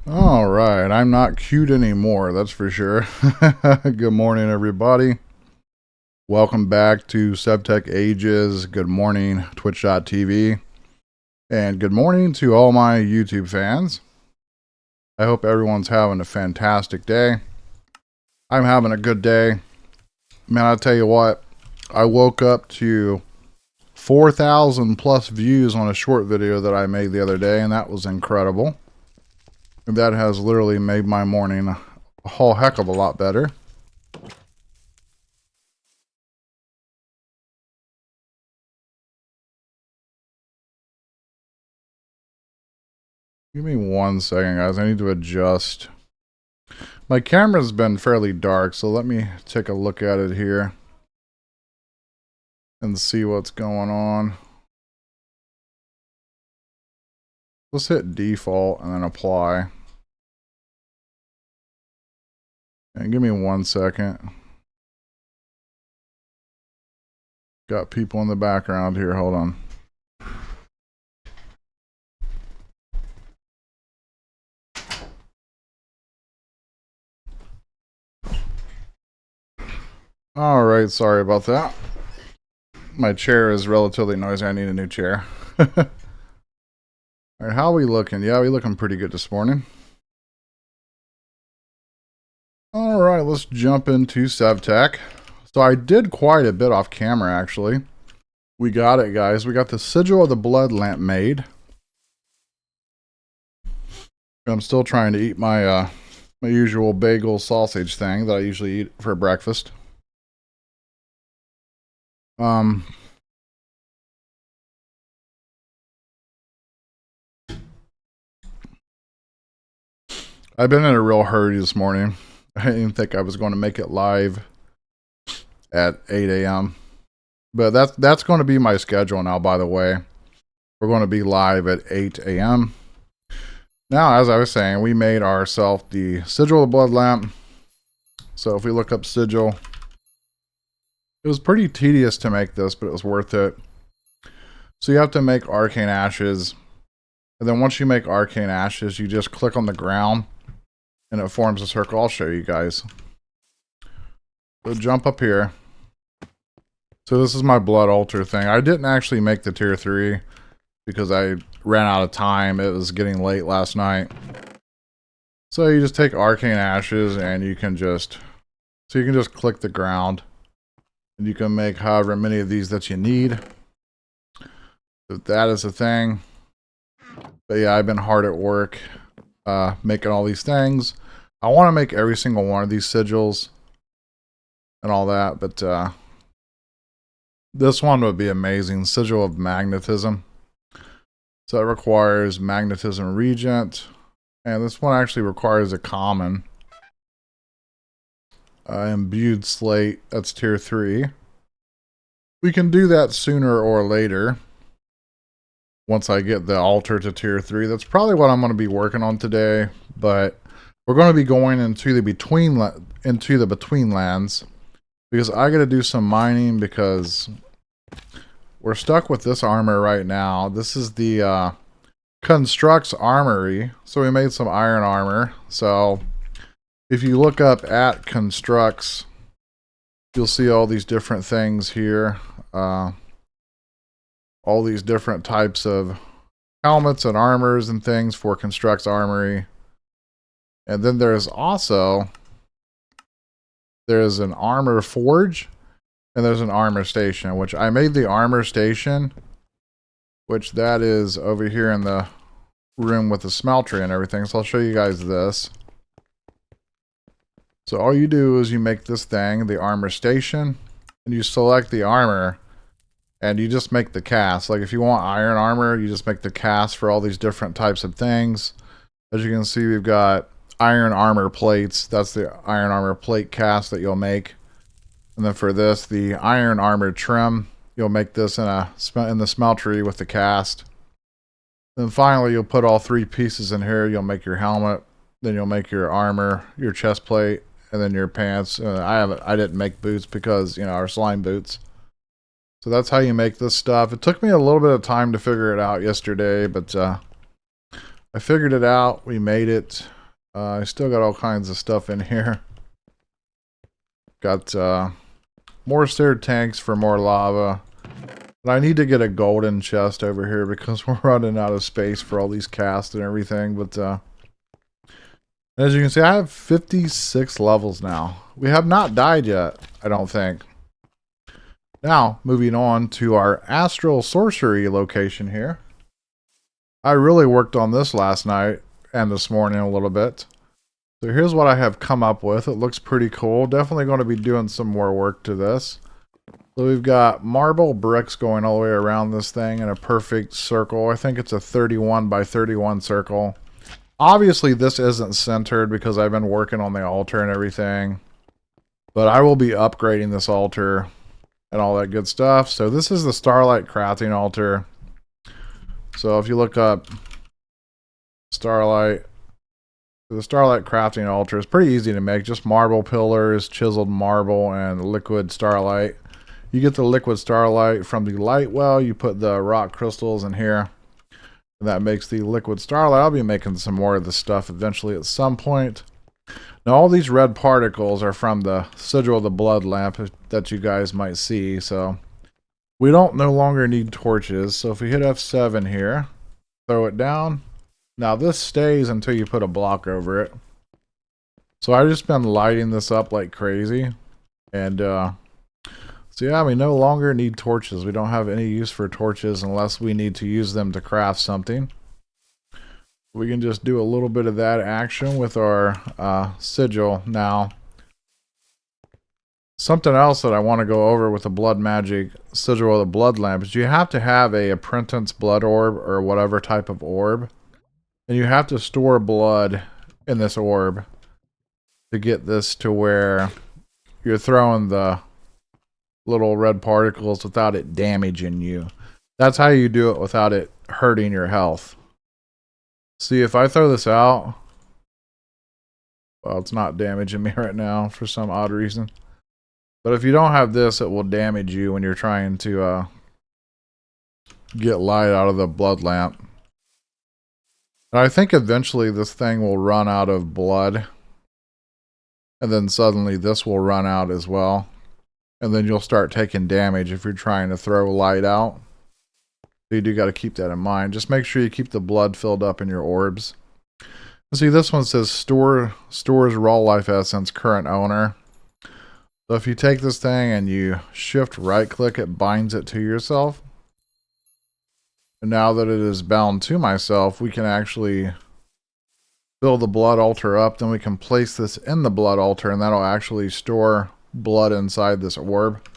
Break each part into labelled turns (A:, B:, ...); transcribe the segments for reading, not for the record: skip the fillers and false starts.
A: All right, I'm not cute anymore, that's for sure. Good morning, everybody. Welcome back to Sevtech Ages. Good morning, Twitch.tv. And good morning to all my YouTube fans. I hope everyone's having a fantastic day. I'm having a good day. Man, I'll tell you what, I woke up to 4,000 plus views on a short video that I made the other day, and that was incredible. That has literally made my morning a whole heck of a lot better. Give me 1 second, guys. I need to adjust. My camera's been fairly dark, so let me take a look at it here and see what's going on. Let's hit default and then apply. And give me 1 second. Got people in the background here. Hold on. All right, sorry about that. My chair is relatively noisy. I need a new chair. All right, how are we looking? Yeah, we looking pretty good this morning. All right, let's jump into Sevtech. So I did quite a bit off camera, actually. We got it, guys. We got the sigil of the blood lamp made. I'm still trying to eat my my usual bagel sausage thing that I usually eat for breakfast. I've been in a real hurry this morning. I didn't even think I was going to make it live at 8 a.m. But that's going to be my schedule now, by the way. We're going to be live at 8 a.m. Now, as I was saying, we made ourselves the sigil of the blood lamp. So if we look up sigil, it was pretty tedious to make this, but it was worth it. So you have to make arcane ashes. And then once you make arcane ashes, you just click on the ground and it forms a circle. I'll show you guys. So jump up here. So this is my blood altar thing. I didn't actually make the tier 3 because I ran out of time. It was getting late last night. So you just take arcane ashes and you can just click the ground. And you can make however many of these that you need. So that is a thing. But yeah, I've been hard at work making all these things. I want to make every single one of these sigils and all that, but this one would be amazing. Sigil of magnetism. So it requires magnetism regent, and this one actually requires a common. Imbued slate, that's tier 3. We can do that sooner or later. Once I get the altar to tier 3, that's probably what I'm going to be working on today. But we're going to be going into the Betweenlands because I got to do some mining because we're stuck with this armor right now. This is the Constructs Armory. So we made some iron armor. So if you look up at Constructs, you'll see all these different things here. All these different types of helmets and armors and things for Constructs Armory. And then there's an armor forge and there's an armor station, which I made the armor station, which that is over here in the room with the smeltery and everything. So I'll show you guys this. So all you do is you make this thing, the armor station, and you select the armor and you just make the cast. Like if you want iron armor, you just make the cast for all these different types of things. As you can see, we've got iron armor plates. That's the iron armor plate cast that you'll make. And then for this, the iron armor trim, you'll make this in the smeltery with the cast. Then finally, you'll put all 3 pieces in here. You'll make your helmet, then you'll make your armor, your chest plate, and then your pants. I didn't make boots because, you know, our slime boots. So that's how you make this stuff. It took me a little bit of time to figure it out yesterday, but I figured it out. We made it. I still got all kinds of stuff in here. Got more stair tanks for more lava. But I need to get a golden chest over here because we're running out of space for all these casts and everything. But as you can see, I have 56 levels now. We have not died yet, I don't think. Now, moving on to our astral sorcery location here. I really worked on this last night and this morning a little bit. So here's what I have come up with. It looks pretty cool. Definitely going to be doing some more work to this. So we've got marble bricks going all the way around this thing in a perfect circle. I think it's a 31 by 31 circle. Obviously this isn't centered because I've been working on the altar and everything. But I will be upgrading this altar and all that good stuff. So this is the Starlight crafting altar. So if you look up Starlight, the Starlight crafting altar is pretty easy to make. Just marble pillars, chiseled marble, and liquid starlight. You get the liquid starlight from the light well. You put the rock crystals in here. And that makes the liquid starlight. I'll be making some more of this stuff eventually at some point. Now all these red particles are from the sigil of the blood lamp that you guys might see. So we don't no longer need torches. So if we hit F7 here, throw it down. Now this stays until you put a block over it. So I've just been lighting this up like crazy. And so yeah, we no longer need torches. We don't have any use for torches unless we need to use them to craft something. We can just do a little bit of that action with our sigil. Now, something else that I want to go over with the blood magic sigil of the blood lamp is you have to have a apprentice blood orb or whatever type of orb. And you have to store blood in this orb to get this to where you're throwing the little red particles without it damaging you. That's how you do it without it hurting your health. See, if I throw this out, well, it's not damaging me right now for some odd reason. But if you don't have this, it will damage you when you're trying to get light out of the blood lamp. And I think eventually this thing will run out of blood. And then suddenly this will run out as well. And then you'll start taking damage if you're trying to throw light out. So you do got to keep that in mind. Just make sure you keep the blood filled up in your orbs. And see, this one says stores raw life essence, current owner. So if you take this thing and you shift right click, it binds it to yourself. And now that it is bound to myself, we can actually fill the blood altar up. Then we can place this in the blood altar, and that'll actually store blood inside this orb.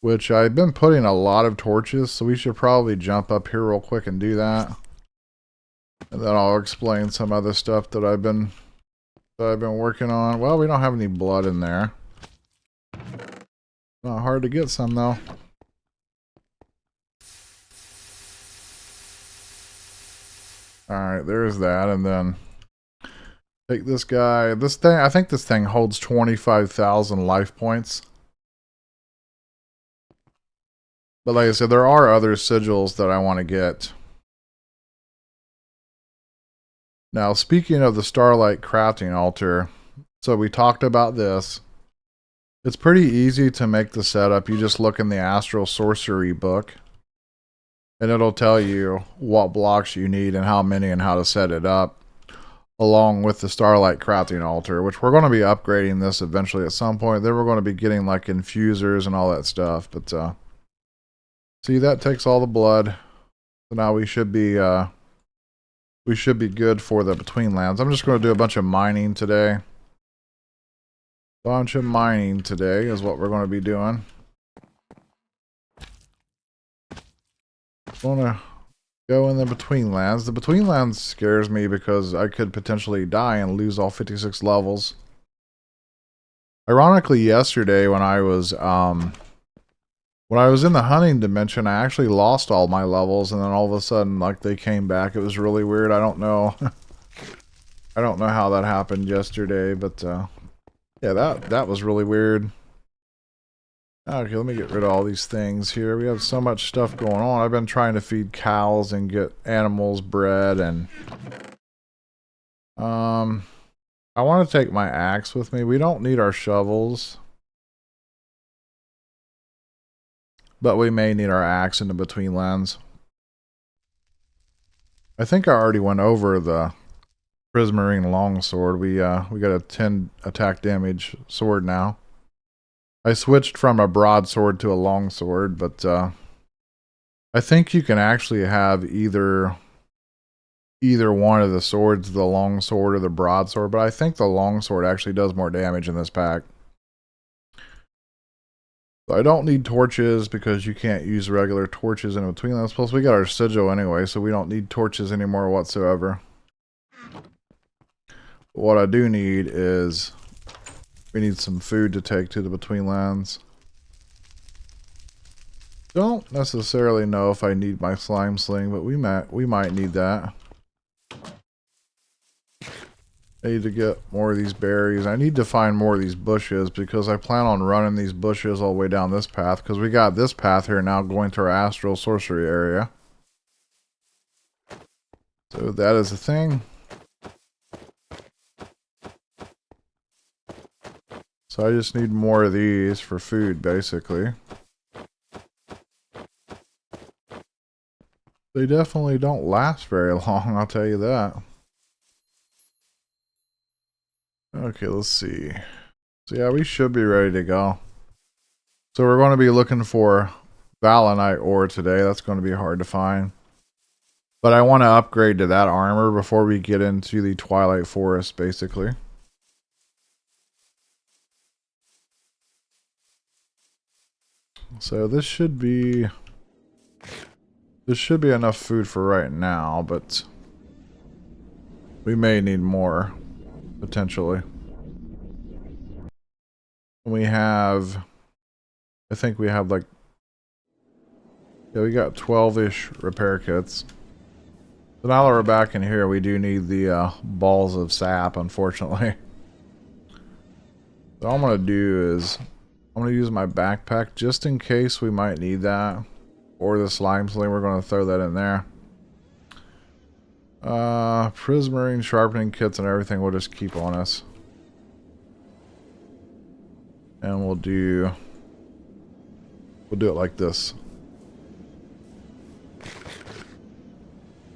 A: Which I've been putting a lot of torches, so we should probably jump up here real quick and do that. And then I'll explain some other stuff that I've been working on. Well, we don't have any blood in there. Not hard to get some though. Alright, there's that, and then take this guy. This thing, I think this thing holds 25,000 life points. But like I said, there are other sigils that I want to get. Now, speaking of the Starlight crafting altar, so we talked about this. It's pretty easy to make the setup. You just look in the Astral Sorcery book. And it'll tell you what blocks you need and how many and how to set it up. Along with the Starlight crafting altar, which we're going to be upgrading this eventually at some point. Then we're going to be getting like infusers and all that stuff. But see, that takes all the blood. So now we should be good for the Betweenlands. I'm just going to do a bunch of mining today. Bunch of mining today is what we're going to be doing. Want to go in the Betweenlands. The Betweenlands scares me because I could potentially die and lose all 56 levels. Ironically, yesterday when I was in the hunting dimension, I actually lost all my levels, and then all of a sudden, like, they came back. It was really weird. I don't know. I don't know how that happened yesterday, but yeah, that was really weird. Okay, let me get rid of all these things here. We have so much stuff going on. I've been trying to feed cows and get animals bred, and I want to take my axe with me. We don't need our shovels. But we may need our axe in the Betweenlands. I think I already went over the Prismarine longsword. We got a 10 attack damage sword now. I switched from a broadsword to a longsword, but I think you can actually have either one of the swords, the longsword or the broadsword, but I think the longsword actually does more damage in this pack. So I don't need torches because you can't use regular torches in Betweenlands. Plus we got our sigil anyway, so we don't need torches anymore whatsoever. What I do need is we need some food to take to the Betweenlands. Don't necessarily know if I need my slime sling, but we might need that. I need to get more of these berries. I need to find more of these bushes because I plan on running these bushes all the way down this path because we got this path here now going to our astral sorcery area. So that is the thing. So I just need more of these for food, basically. They definitely don't last very long, I'll tell you that. Okay, let's see. So yeah, we should be ready to go. So we're going to be looking for Valenite ore today. That's going to be hard to find. But I want to upgrade to that armor before we get into the Twilight Forest, basically. So this should be enough food for right now, but we may need more, potentially. We have, I think we have like, yeah, we got 12-ish repair kits. So now that we're back in here, we do need the balls of sap, unfortunately. So all I'm going to do is, I'm going to use my backpack just in case we might need that. Or the slime sling, we're going to throw that in there. Prismarine sharpening kits and everything we'll just keep on us. And we'll do it like this.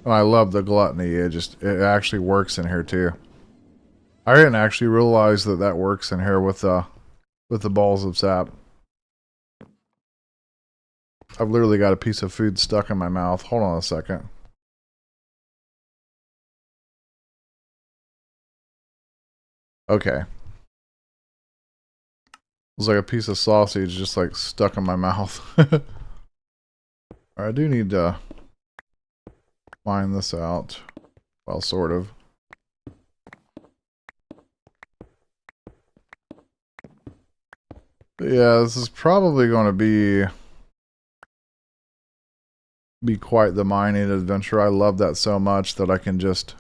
A: Oh, I love the gluttony. It actually works in here too. I didn't actually realize that works in here with the balls of sap. I've literally got a piece of food stuck in my mouth. Hold on a second. Okay. It was like a piece of sausage just like stuck in my mouth. I do need to find this out. Well, sort of. But yeah, this is probably going to be quite the mining adventure. I love that so much that I can just...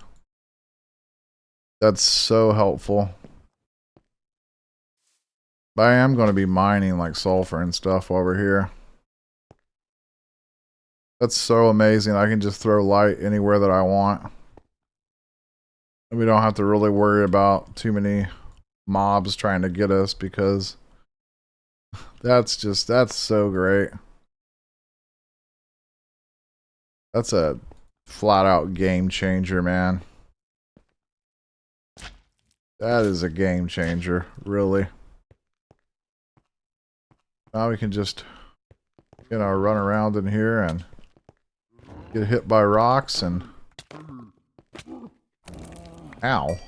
A: That's so helpful. But I am going to be mining like sulfur and stuff while we're here. That's so amazing. I can just throw light anywhere that I want. And we don't have to really worry about too many mobs trying to get us because that's so great. That's a flat out game changer, man. That is a game changer, really. Now we can just, you know, run around in here and get hit by rocks and... Ow.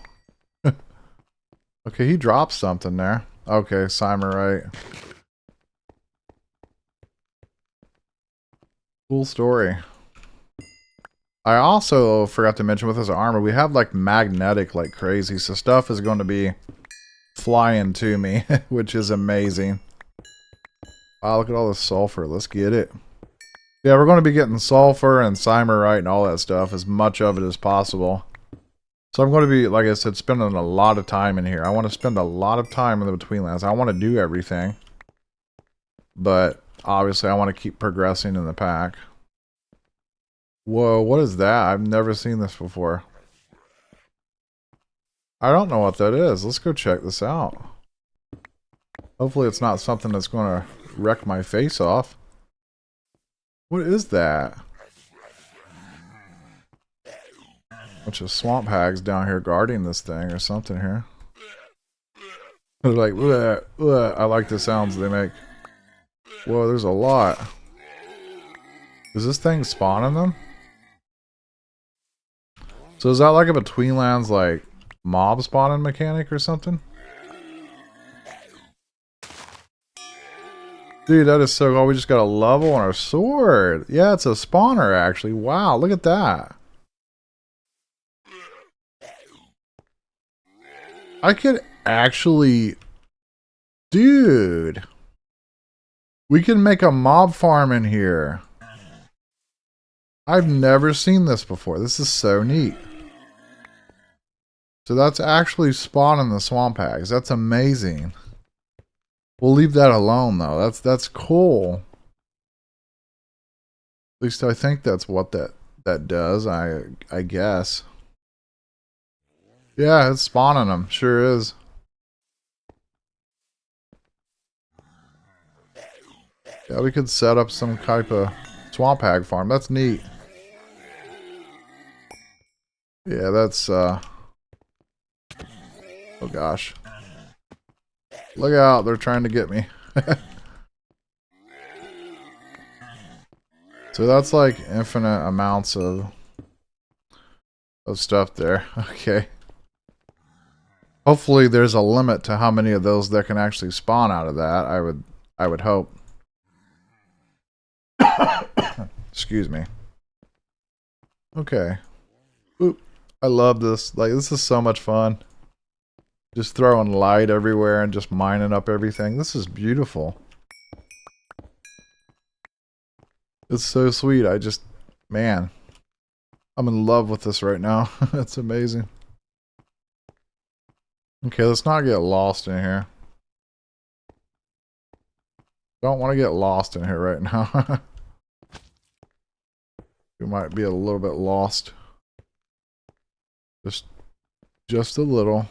A: Okay, he dropped something there. Okay, Simerite. Cool story. I also forgot to mention with this armor, we have like magnetic like crazy, so stuff is going to be flying to me, which is amazing. Wow, look at all this sulfur. Let's get it. Yeah, we're going to be getting sulfur and Simerite and all that stuff, as much of it as possible. So I'm going to be, like I said, spending a lot of time in here. I want to spend a lot of time in the Betweenlands. I want to do everything. But obviously I want to keep progressing in the pack. Whoa, what is that? I've never seen this before. I don't know what that is. Let's go check this out. Hopefully it's not something that's going to wreck my face off. What is that? Bunch of swamp hags down here guarding this thing or something here. They're like, bleh, bleh. I like the sounds they make. Whoa, there's a lot. Is this thing spawning them? So is that like a Betweenlands like mob spawning mechanic or something? Dude, that is so cool. We just got a level on our sword. Yeah, it's a spawner actually. Wow, look at that. I could actually... Dude. We can make a mob farm in here. I've never seen this before. This is so neat. So that's actually spawning the swamp hags. That's amazing. We'll leave that alone though. That's cool. At least I think that's what that does. I guess. Yeah, it's spawning them. Sure is. Yeah, we could set up some type of swamp hag farm. That's neat. Yeah, that's oh gosh. Look out, they're trying to get me. So that's like infinite amounts of stuff there. Okay. Hopefully there's a limit to how many of those that can actually spawn out of that. I would hope. Excuse me. Okay. Oop. I love this. Like, this is so much fun. Just throwing light everywhere and just mining up everything. This is beautiful. It's so sweet. Man, I'm in love with this right now. It's amazing. Okay, let's not get lost in here. Don't want to get lost in here right now. We might be a little bit lost. Just a little.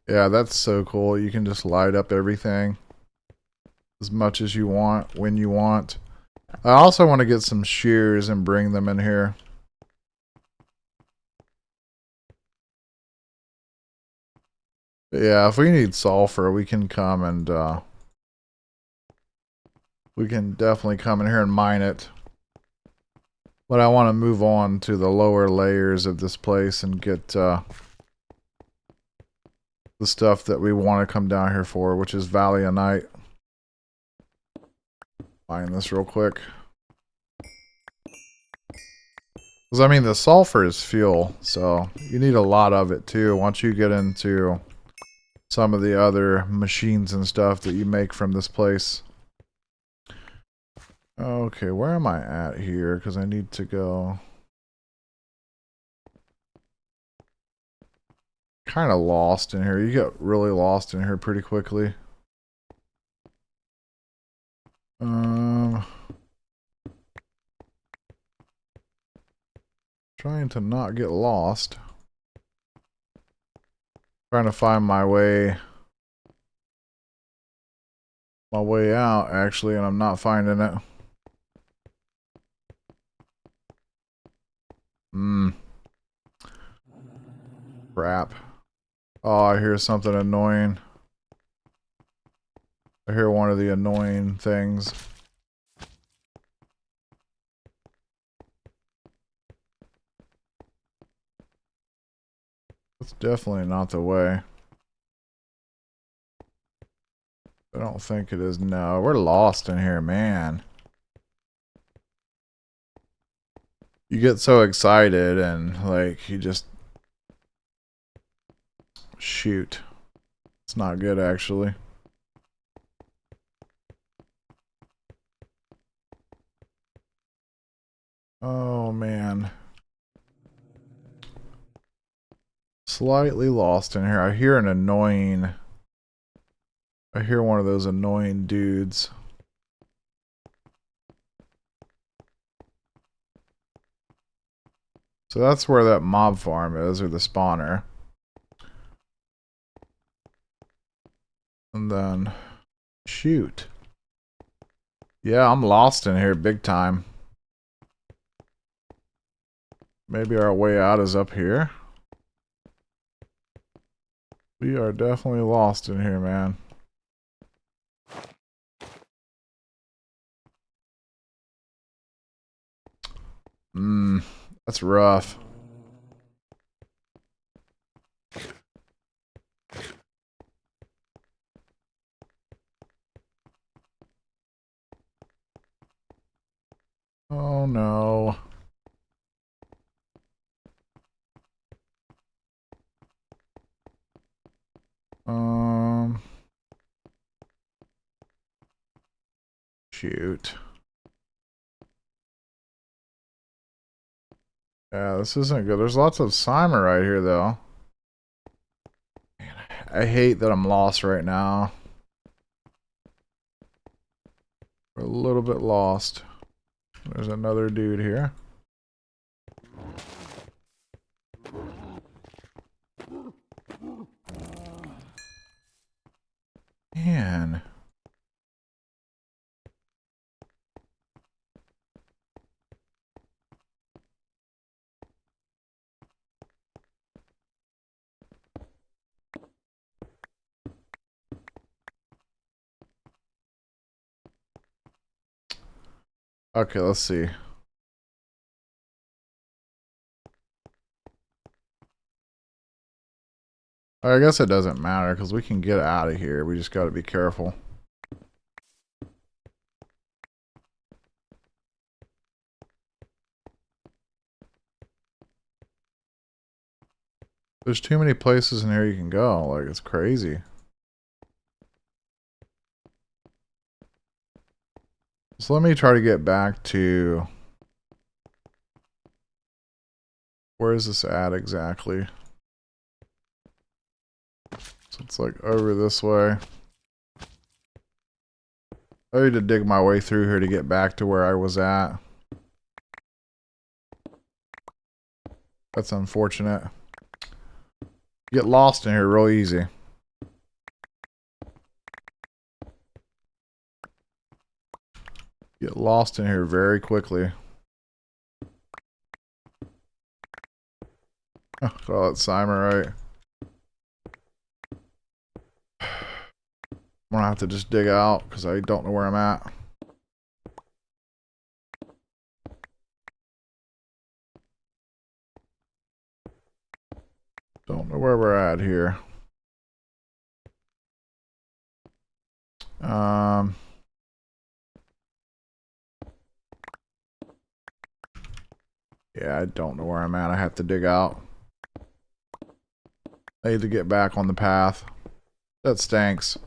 A: Yeah, that's so cool. You can just light up everything as much as you want, when you want. I also want to get some shears and bring them in here. Yeah, if we need sulfur, we can come and we can definitely come in here and mine it. But I want to move on to the lower layers of this place and get the stuff that we want to come down here for, which is Valianite. Find this real quick. Because, I mean, the sulfur is fuel, so you need a lot of it, too, once you get into some of the other machines and stuff that you make from this place. Okay, where am I at here? Because I need to go... Kind of lost in here. You get really lost in here pretty quickly. Trying to not get lost. Trying to find my way out, actually, and I'm not finding it. Crap. Oh, I hear something annoying. I hear one of the annoying things. That's definitely not the way. I don't think it is. No, we're lost in here, man. You get so excited and, like, you just... Shoot. It's not good, actually. Oh, man. Slightly lost in here. I hear an annoying... I hear one of those annoying dudes. So that's where that mob farm is, or the spawner. And then, shoot. Yeah, I'm lost in here big time. Maybe our way out is up here. We are definitely lost in here, man. That's rough. Oh no. Shoot. Yeah, this isn't good. There's lots of Simon right here, though. Man, I hate that I'm lost right now. We're a little bit lost. There's another dude here. Man. Okay, let's see. I guess it doesn't matter because we can get out of here. We just got to be careful. There's too many places in here you can go. Like, it's crazy. So let me try to get back to... Where is this at exactly? So it's like over this way. I need to dig my way through here to get back to where I was at. That's unfortunate. Get lost in here real easy. Get lost in here very quickly. Call it Simon, right? I'm gonna have to just dig out because I don't know where I'm at. Don't know where we're at here. Yeah, I don't know where I'm at. I have to dig out. I need to get back on the path. That stinks.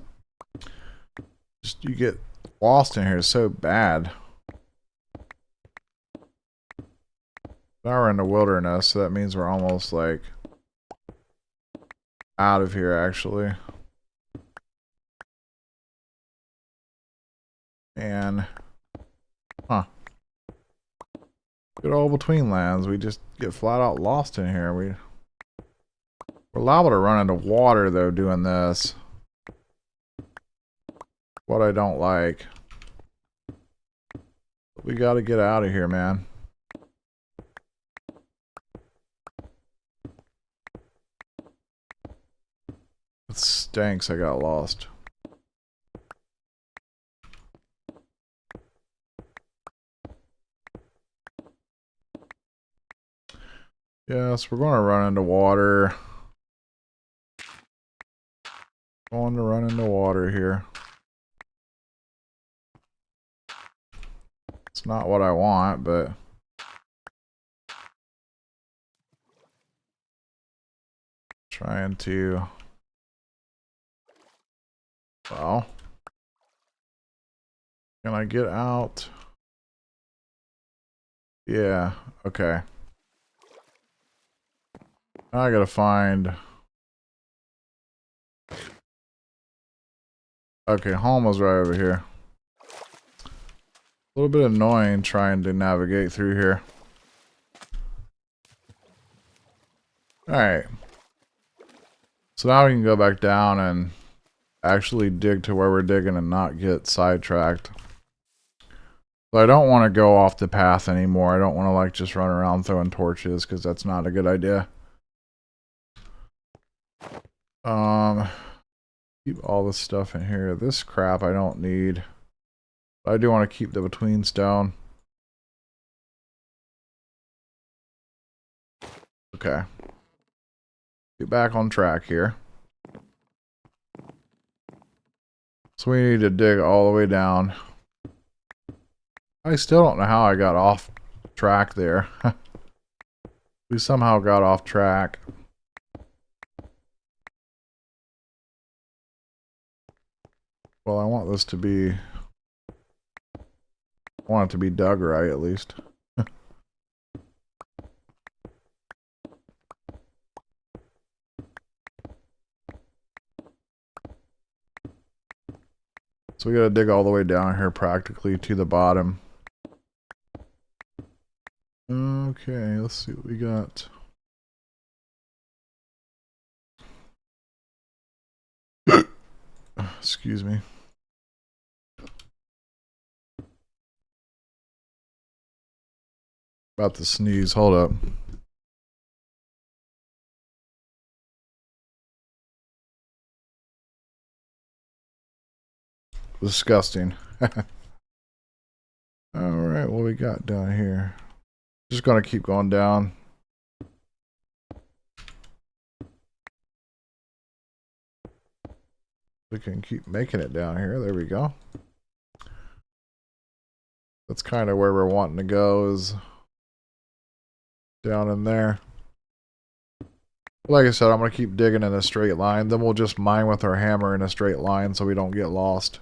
A: Just you get lost in here so bad. Now we're in the wilderness, so that means we're almost like out of here actually. And good old Betweenlands. We just get flat out lost in here. We're liable to run into water though doing this. What I don't like. But we gotta get out of here, man. It stinks I got lost. Yes, we're going to run into water. Going to run into water here. It's not what I want, but... Trying to... Well... Can I get out? Yeah, okay. Now I gotta find... Okay, home was right over here. A little bit annoying trying to navigate through here. Alright. So now we can go back down and actually dig to where we're digging and not get sidetracked. So I don't want to go off the path anymore. I don't want to like just run around throwing torches because that's not a good idea. Keep all this stuff in here. This crap I don't need. But I do want to keep the between stone. Okay. Get back on track here. So we need to dig all the way down. I still don't know how I got off track there. We somehow got off track. Well, I want this to be... I want it to be dug right, at least. So we gotta dig all the way down here practically to the bottom. Okay, let's see what we got. Excuse me. About to sneeze, hold up. Disgusting. Alright, what we got down here? Just gonna keep going down. We can keep making it down here. There we go. That's kind of where we're wanting to go, is down in there. Like I said, I'm going to keep digging in a straight line. Then we'll just mine with our hammer in a straight line so we don't get lost.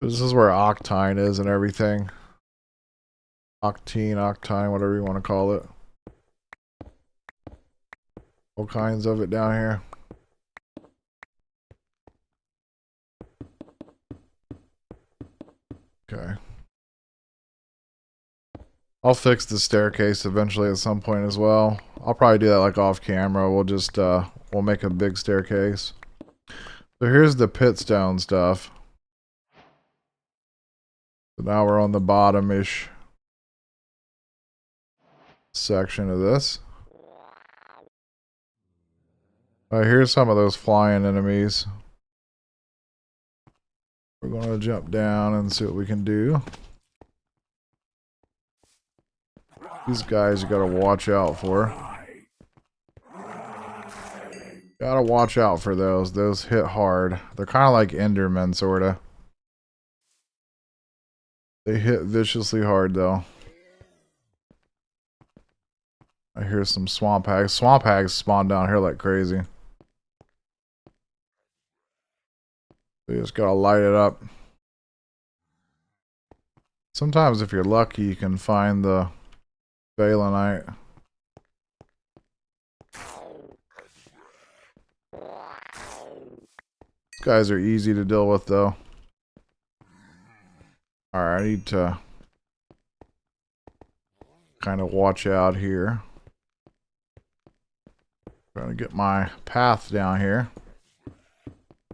A: This is where octine is and everything. Octine, whatever you want to call it. All kinds of it down here. Okay. I'll fix the staircase eventually at some point as well. I'll probably do that like off camera. We'll just, we'll make a big staircase. So here's the pitstone stuff. So now we're on the bottom-ish section of this. Here's some of those flying enemies. We're going to jump down and see what we can do. These guys you gotta watch out for. Gotta watch out for those. Those hit hard. They're kind of like Endermen, sorta. They hit viciously hard, though. I hear some swamp hags. Swamp hags spawn down here like crazy. You just gotta light it up. Sometimes if you're lucky, you can find the Valenite. These guys are easy to deal with, though. Alright, I need to kind of watch out here. Trying to get my path down here.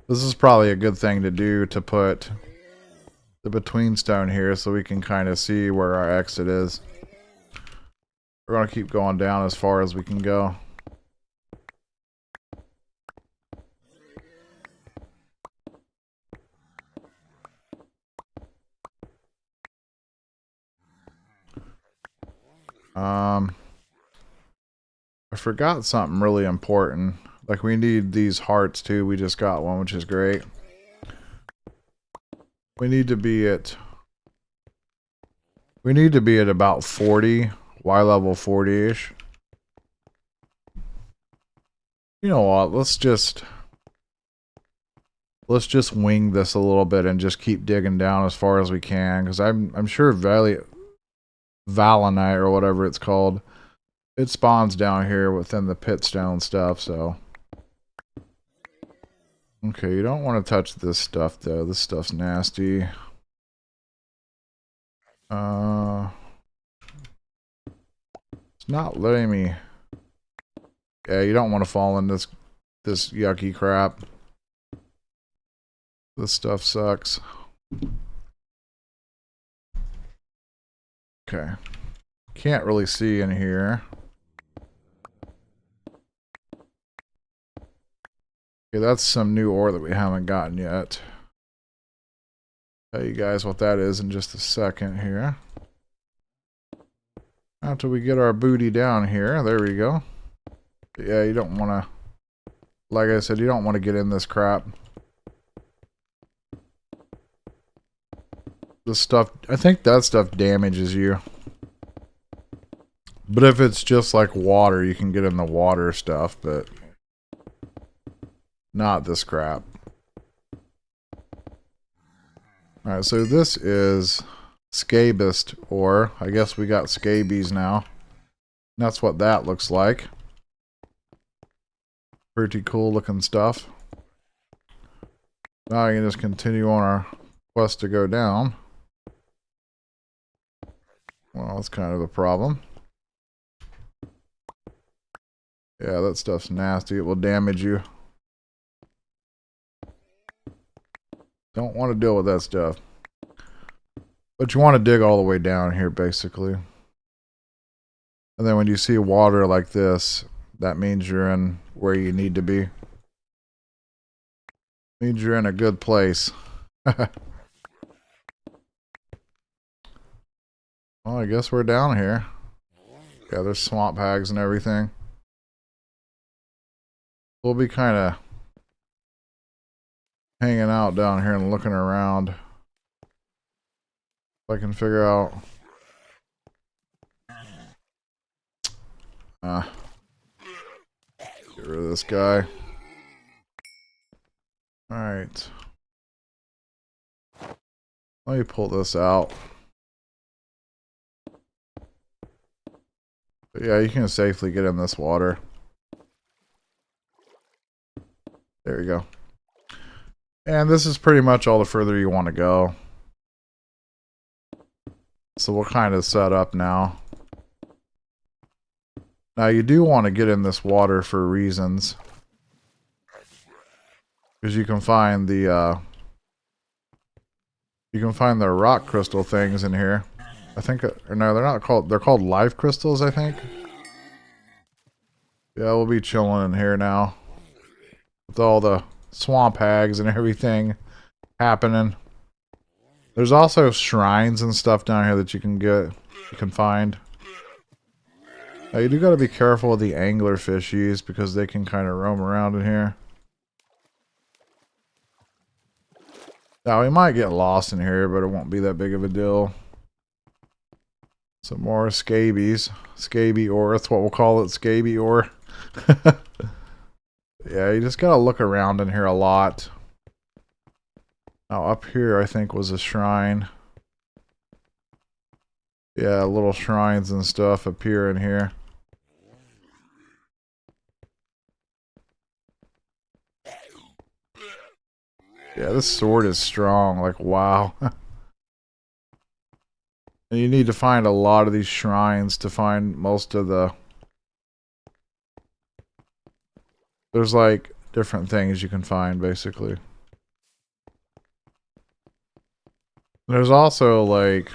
A: This is probably a good thing to do, to put the between stone here so we can kind of see where our exit is. We're going to keep going down as far as we can go. I forgot something really important. Like, we need these hearts too. We just got one, which is great. We need to be at about 40. Y level 40-ish. You know what? Let's just wing this a little bit and just keep digging down as far as we can, because I'm sure Valenite or whatever it's called, it spawns down here within the pitstone stuff. So okay, you don't want to touch this stuff though. This stuff's nasty. It's not letting me. Yeah, you don't want to fall in this yucky crap. This stuff sucks. Okay. Can't really see in here. Okay, that's some new ore that we haven't gotten yet. Tell you guys what that is in just a second here. After we get our booty down here, there we go. Yeah, you don't want to, like I said, you don't want to get in this crap. This stuff, I think that stuff damages you. But if it's just like water, you can get in the water stuff, but not this crap. Alright, so this is scabist ore. I guess we got scabies now. That's what that looks like. Pretty cool looking stuff. Now I can just continue on our quest to go down. Well, that's kind of a problem. Yeah, that stuff's nasty. It will damage you. Don't want to deal with that stuff. But you want to dig all the way down here, basically. And then when you see water like this, that means you're in where you need to be. Means you're in a good place. Well, I guess we're down here. Yeah, there's swamp hags and everything. We'll be kind of hanging out down here and looking around. If I can figure out. Get rid of this guy. Alright. Let me pull this out. But yeah, you can safely get in this water. There you go. And this is pretty much all the further you want to go. So we'll kind of set up now. Now you do want to get in this water for reasons. Because you can find the rock crystal things in here. I think, or no, they're not called, they're called life crystals, I think. Yeah, we'll be chilling in here now. With all the swamp hags and everything happening. There's also shrines and stuff down here that you can get, you can find. Now you do got to be careful with the angler fishies because they can kind of roam around in here. Now we might get lost in here, but it won't be that big of a deal. Some more scabies. Scaby ore, that's what we'll call it, scaby ore. Yeah, you just gotta look around in here a lot. Now up here I think was a shrine. Yeah, little shrines and stuff appear in here. Yeah, this sword is strong, like wow. And you need to find a lot of these shrines to find most of the... There's like different things you can find, basically. There's also like...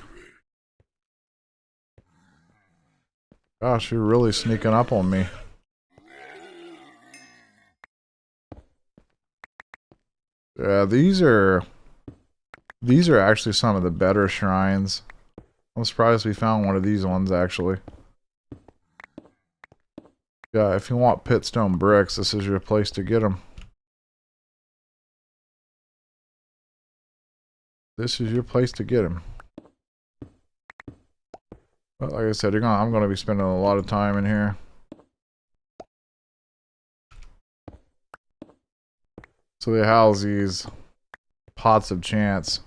A: Gosh, you're really sneaking up on me. Yeah, these are actually some of the better shrines. I'm surprised we found one of these ones, actually. Yeah, if you want pitstone bricks, this is your place to get them. This is your place to get them. But like I said, I'm going to be spending a lot of time in here. So they house these pots of chance.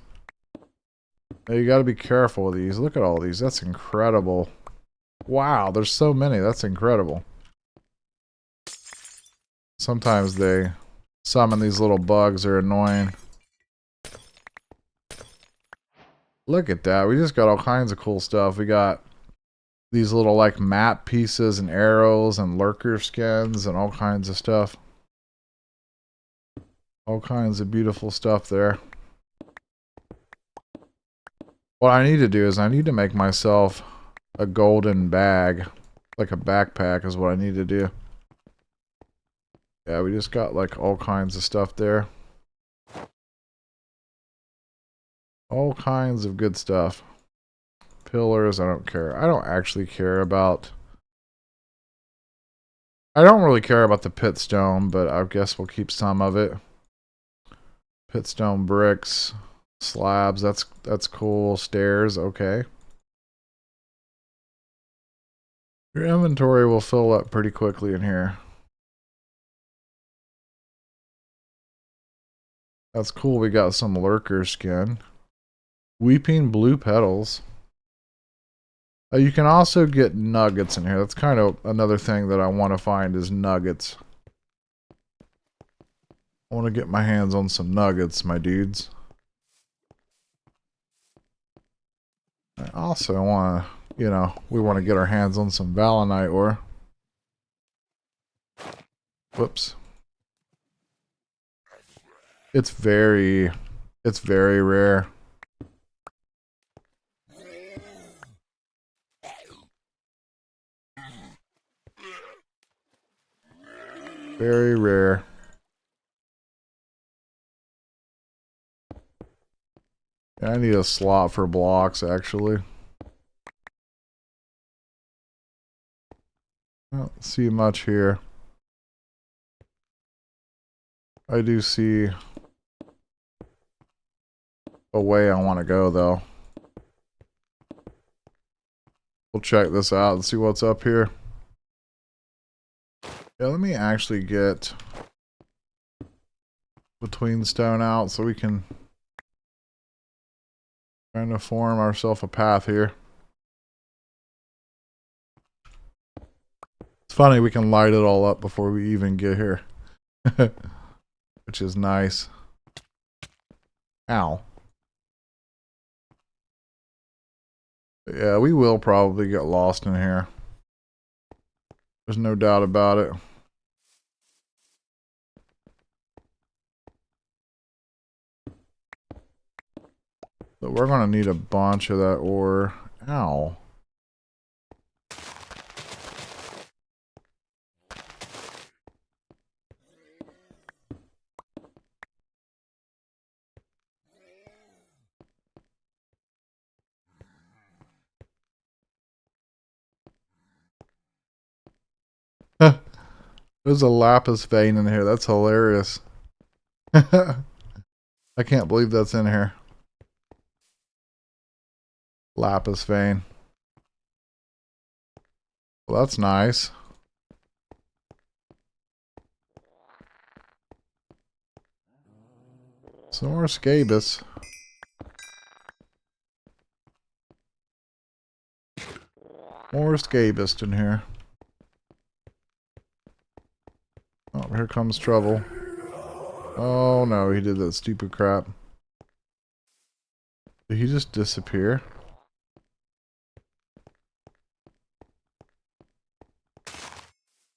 A: Now you got to be careful with these. Look at all these. That's incredible. Wow, there's so many. That's incredible. Sometimes they summon these little bugs. Are annoying. Look at that. We just got all kinds of cool stuff. We got these little like map pieces and arrows and lurker skins and all kinds of stuff. All kinds of beautiful stuff there. What I need to do is I need to make myself a golden bag. Like a backpack is what I need to do. Yeah, we just got like all kinds of stuff there. All kinds of good stuff. Pillars, I don't care. I don't actually care about... I don't really care about the pitstone, but I guess we'll keep some of it. Pitstone bricks, slabs, that's cool. Stairs, okay. Your inventory will fill up pretty quickly in here. That's cool. We got some lurker skin. Weeping blue petals. You can also get nuggets in here. That's kind of another thing that I want to find is nuggets. I want to get my hands on some nuggets, my dudes. I also want to, you know, we want to get our hands on some Valinite ore. Whoops. It's very rare. Very rare. Yeah, I need a slot for blocks, actually. I don't see much here. I do see a way I want to go, though. We'll check this out and see what's up here. Yeah, let me actually get Betweenstone out so we can kind of form ourselves a path here. It's funny, we can light it all up before we even get here. Which is nice. Ow. Yeah, we will probably get lost in here. There's no doubt about it. But we're going to need a bunch of that ore. Ow. There's a lapis vein in here. That's hilarious. I can't believe that's in here. Lapis vein. Well, that's nice. Some more scabus. More scabist in here. Oh, here comes trouble. Oh no, he did that stupid crap. Did he just disappear?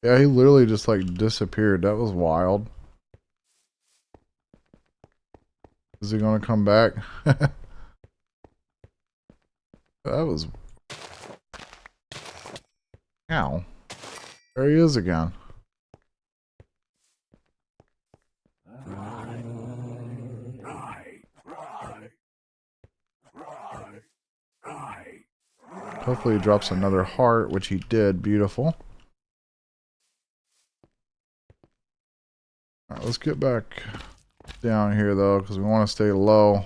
A: Yeah, he literally just like disappeared. That was wild. Is he gonna come back? That was... Ow. There he is again. Hopefully he drops another heart, which he did. Beautiful. Alright, let's get back down here though, because we want to stay low.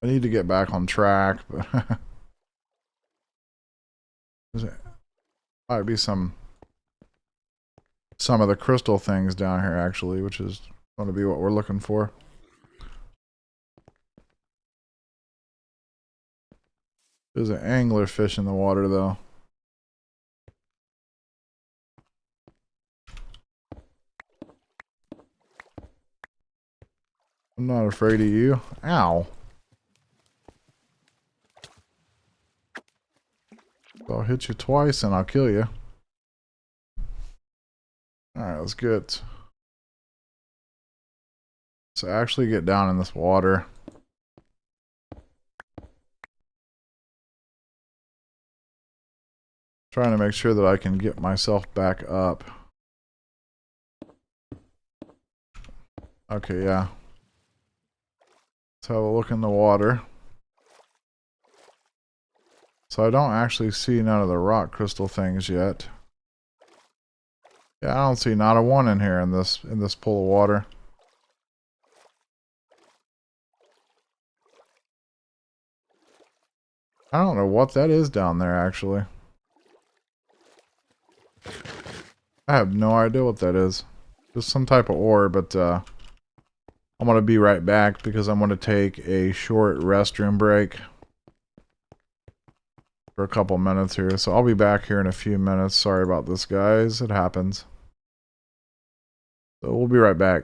A: I need to get back on track, but there might be some of the crystal things down here actually, which is going to be what we're looking for. There's an anglerfish in the water though. I'm not afraid of you. Ow. So I'll hit you twice and I'll kill you. Alright, let's get... So actually get down in this water. Trying to make sure that I can get myself back up. Okay, yeah. Let's have a look in the water. So I don't actually see none of the rock crystal things yet. Yeah, I don't see not a one in here in this pool of water. I don't know what that is down there actually. I have no idea what that is. Just some type of ore, but I'm gonna be right back because I'm gonna take a short restroom break for a couple minutes here. So I'll be back here in a few minutes. Sorry about this, guys. It happens. So we'll be right back.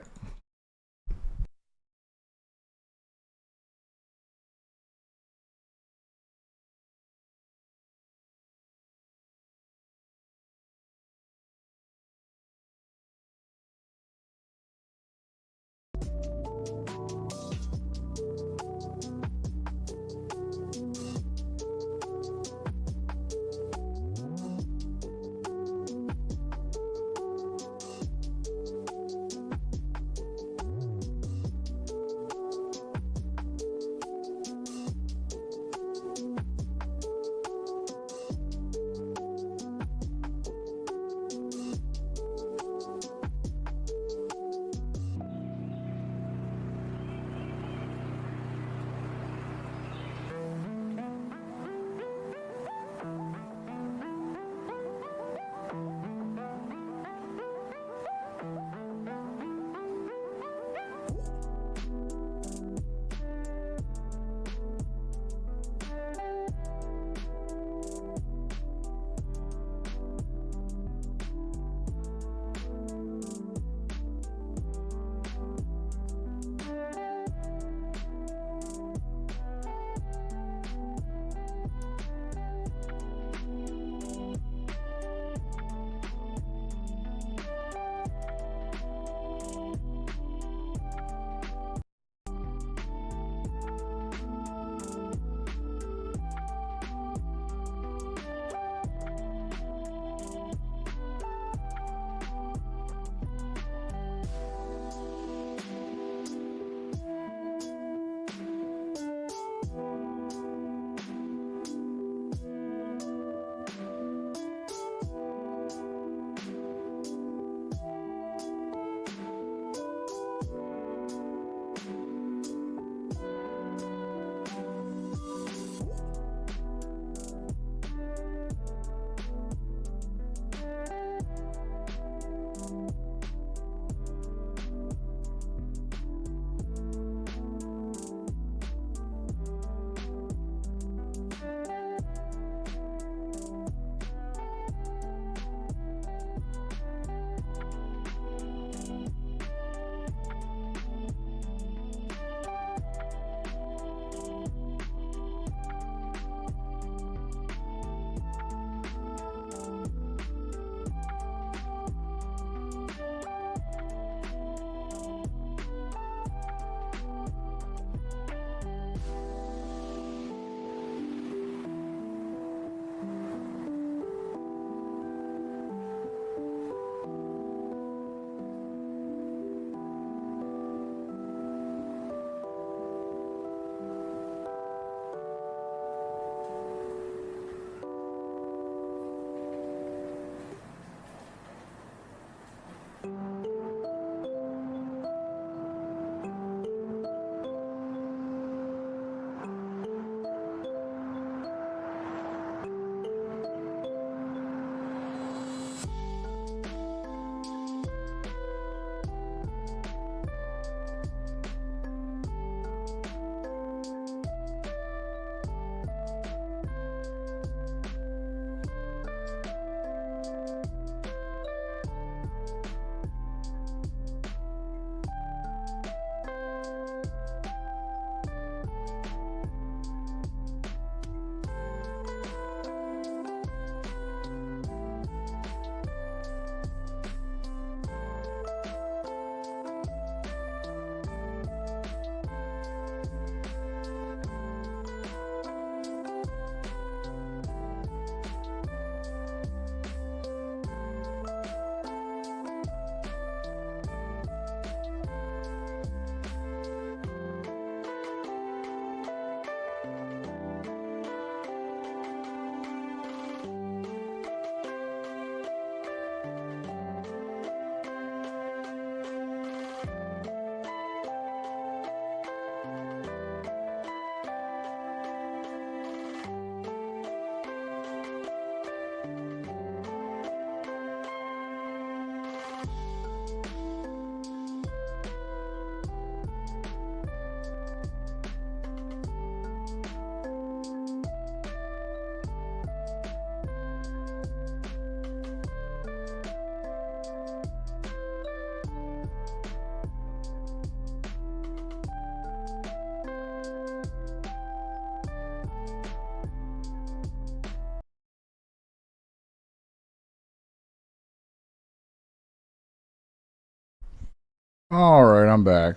A: Alright, I'm back.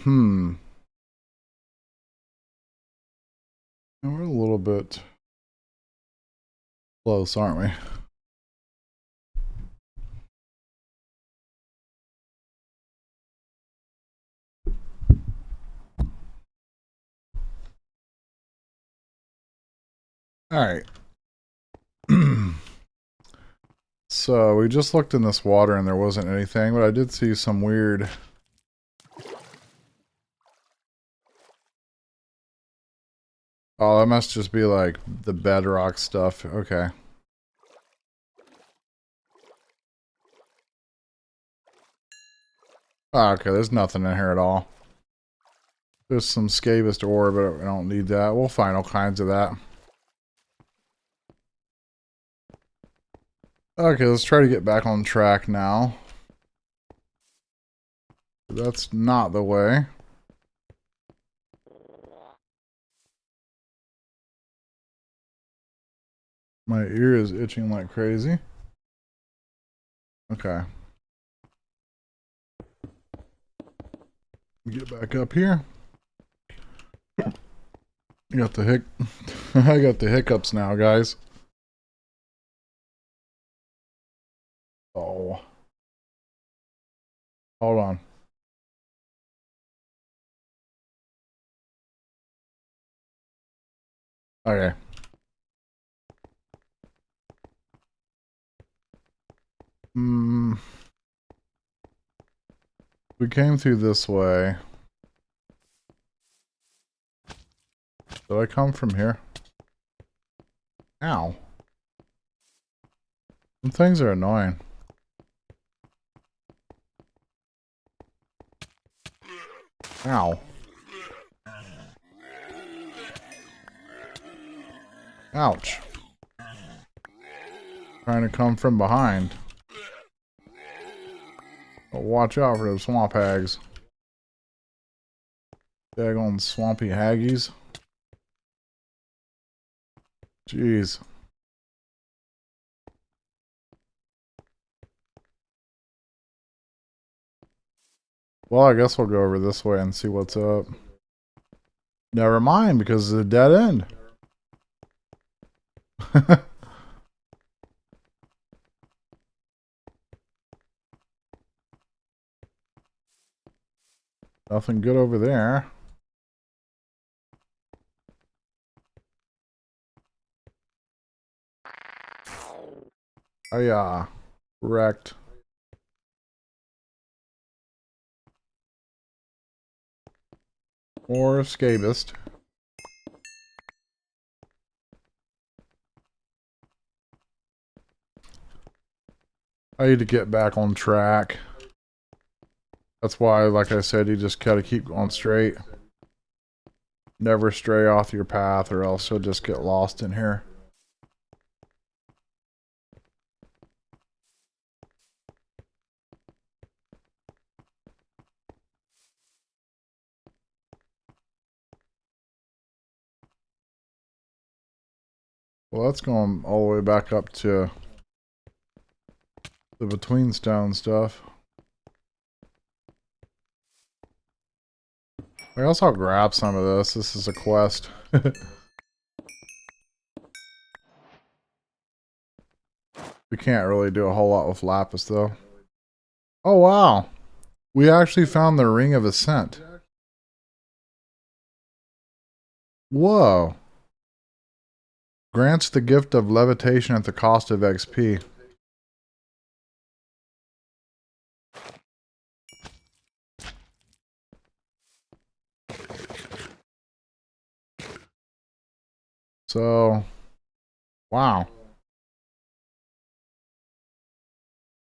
A: We're a little bit close, aren't we? Alright. So, we just looked in this water and there wasn't anything, but I did see some weird... Oh, that must just be like the bedrock stuff. Okay. Oh, okay, there's nothing in here at all. There's some scavest ore, but I don't need that. We'll find all kinds of that. Okay, let's try to get back on track now. That's not the way. My ear is itching like crazy. Okay. Get back up here. I got the I got the hiccups now, guys. Oh. Hold on. Okay. We came through this way. Did I come from here? Ow. Some things are annoying. Ow. Ouch. Trying to come from behind. Oh, watch out for those swamp hags. Daggone swampy haggies. Jeez. Well, I guess we'll go over this way and see what's up. Never mind, because it's a dead end. Nothing good over there. Oh yeah. Wrecked. Or scabist. I need to get back on track. That's why, like I said, you just gotta keep going straight. Never stray off your path or else you'll just get lost in here. Well, that's going all the way back up to the Betweenstone stuff. I guess I'll grab some of this. This is a quest. We can't really do a whole lot with lapis, though. Oh, wow. We actually found the Ring of Ascent. Whoa. Grants the gift of levitation at the cost of XP. So, wow.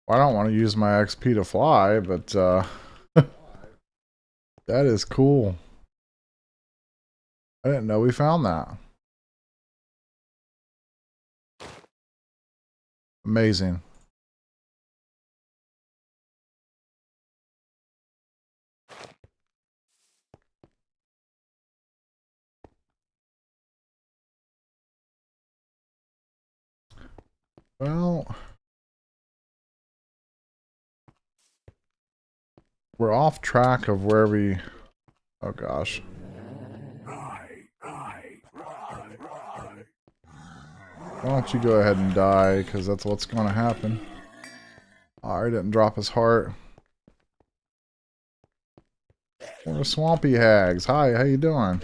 A: I don't want to use my XP to fly, but that is cool. I didn't know we found that. Amazing. Well, We're off track of where we... Oh gosh. Why don't you go ahead and die, because that's what's going to happen. Oh, he didn't drop his heart. We're swampy hags. Hi, how you doing?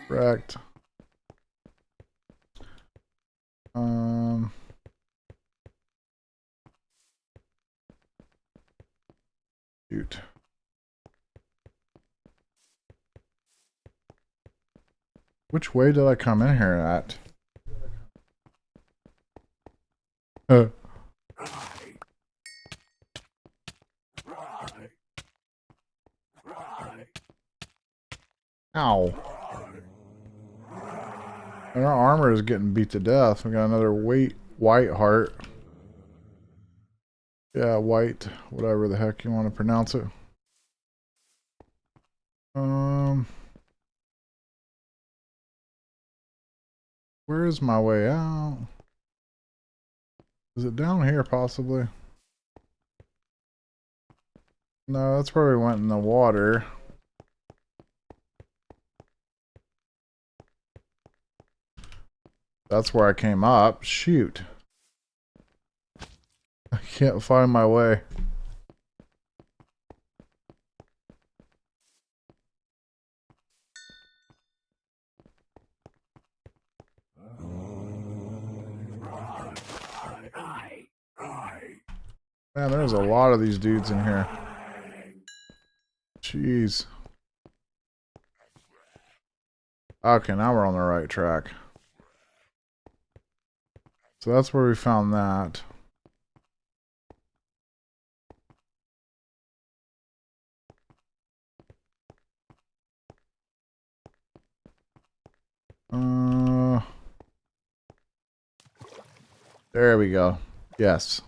A: Correct. Shoot. Which way did I come in here at? Ow. And our armor is getting beat to death. We got another white heart. Yeah, white. Whatever the heck you want to pronounce it. Where is my way out? Is it down here possibly? No, that's where we went in the water. That's where I came up. Shoot. I can't find my way. Man, there's a lot of these dudes in here. Jeez. Okay, now we're on the right track. So that's where we found that. There we go. Yes.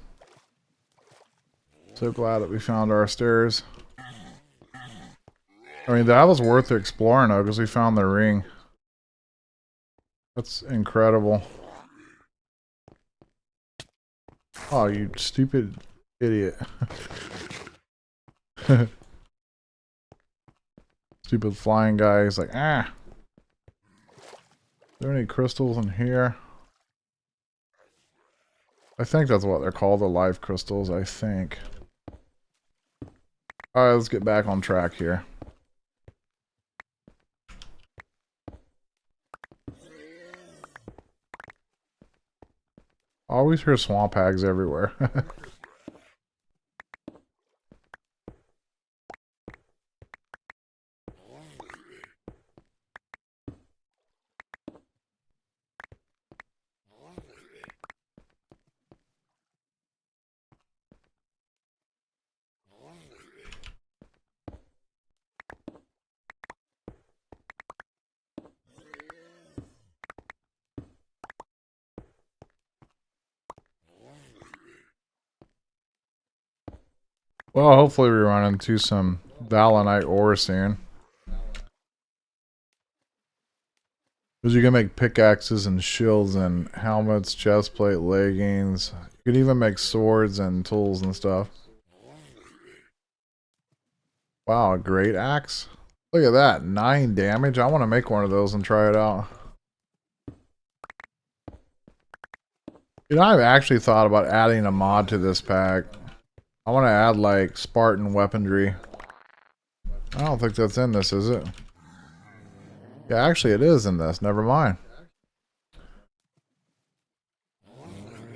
A: So glad that we found our stairs. I mean, that was worth exploring though, because we found the ring. That's incredible. Oh, you stupid idiot. Stupid flying guy. He's like, ah. Are there any crystals in here? I think that's what they're called, the life crystals, I think. Alright, let's get back on track here. Always hear swamp hags everywhere. Well, hopefully we run into some Valinite ore soon. Because you can make pickaxes and shields and helmets, chestplate, leggings. You can even make swords and tools and stuff. Wow, a great axe. Look at that, 9 damage. I want to make one of those and try it out. You know, I've actually thought about adding a mod to this pack. I want to add like Spartan weaponry. I don't think that's in this, is it? Yeah, actually it is in this. Never mind.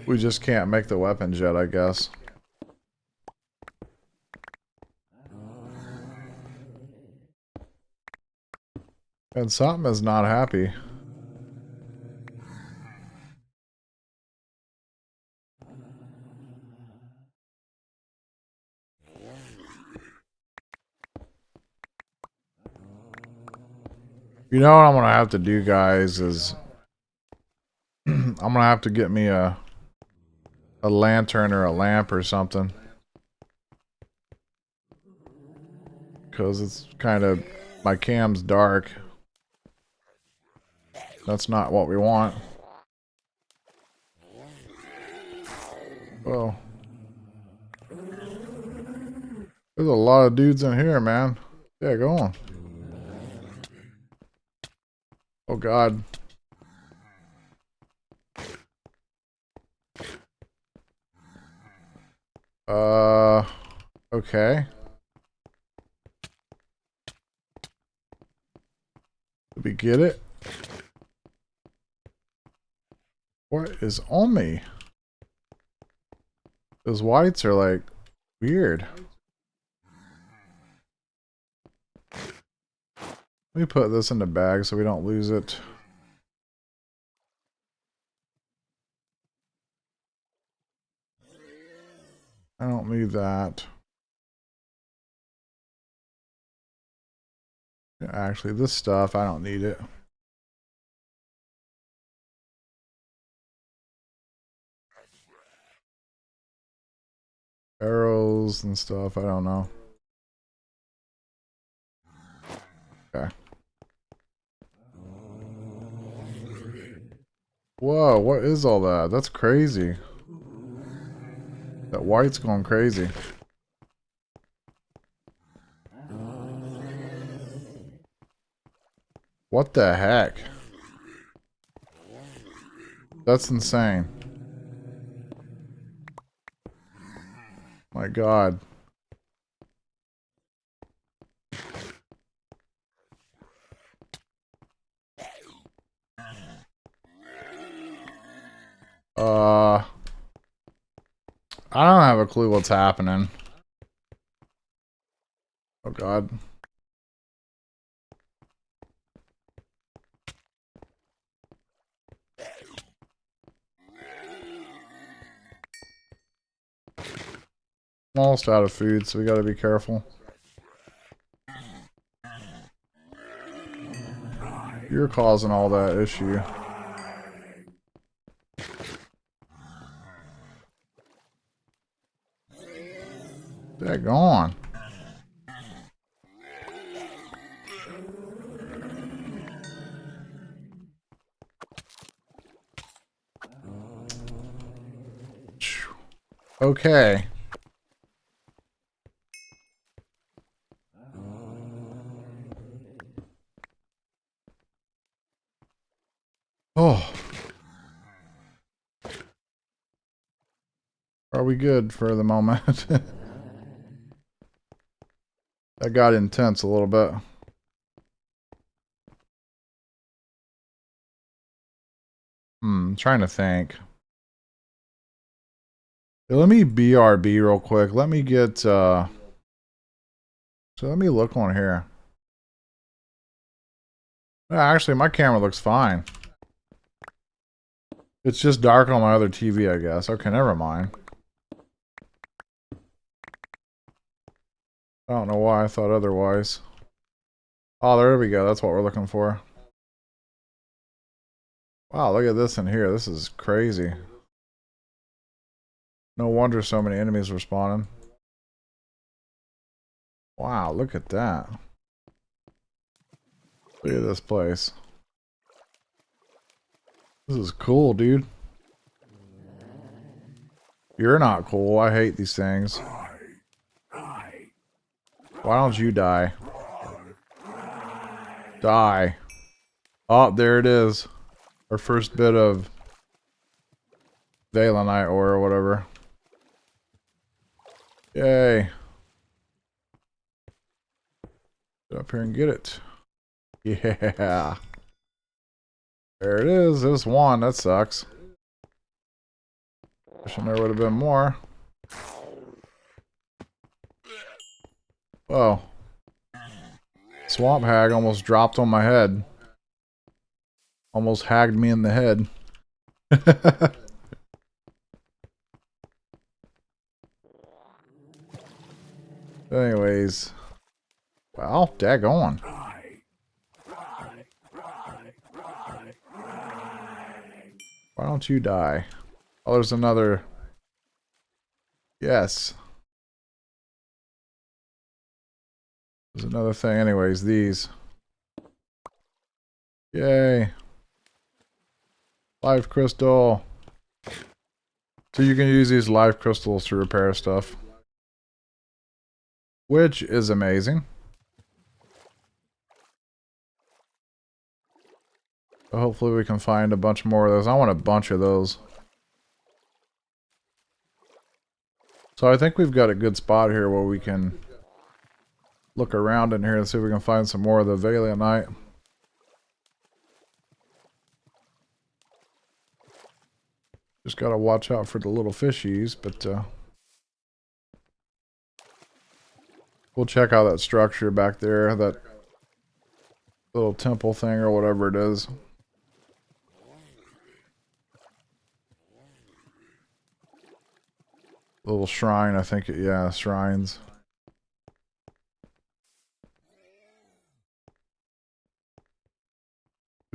A: We just can't make the weapons yet, I guess. And something is not happy. You know what I'm gonna have to do, guys, is I'm gonna have to get me a lantern or a lamp or something. Because it's kind of... my cam's dark. That's not what we want. Oh. There's a lot of dudes in here, man. Yeah, go on. Oh, God. Okay. Did we get it? What is on me? Those whites are like weird. Let me put this in the bag so we don't lose it. I don't need that. Actually, this stuff, I don't need it. Arrows and stuff, I don't know. Okay. Whoa, what is all that? That's crazy. That white's going crazy. What the heck? That's insane. My God. I don't have a clue what's happening. Oh, God. Almost out of food, so we gotta be careful. You're causing all that issue. Daggone. Okay. Oh. Are we good for the moment? That got intense a little bit. Trying to think. Let me BRB real quick. Let me get, so let me look on here. Actually, my camera looks fine. It's just dark on my other TV, I guess. Okay, never mind. I don't know why I thought otherwise. Oh, there we go. That's what we're looking for. Wow, look at this in here. This is crazy. No wonder so many enemies were spawning. Wow, look at that. Look at this place. This is cool, dude. You're not cool. I hate these things. Why don't you die? Die. Oh, there it is. Our first bit of Valenite ore or whatever. Yay. Get up here and get it. Yeah. There it is. There's one. That sucks. Wishing there would have been more. Whoa. Swamp hag almost dropped on my head. Almost hagged me in the head. Anyways. Well, daggone. Why don't you die? Oh, there's another. Yes. There's another thing. Anyways, these. Yay. Live crystal. So you can use these live crystals to repair stuff. which is amazing. So hopefully we can find a bunch more of those. I want a bunch of those. So I think we've got a good spot here where we can look around in here and see if we can find some more of the Valiantite. Just gotta watch out for the little fishies, but we'll check out that structure back there, that little temple thing or whatever it is. Little shrine, I think. Yeah, shrines.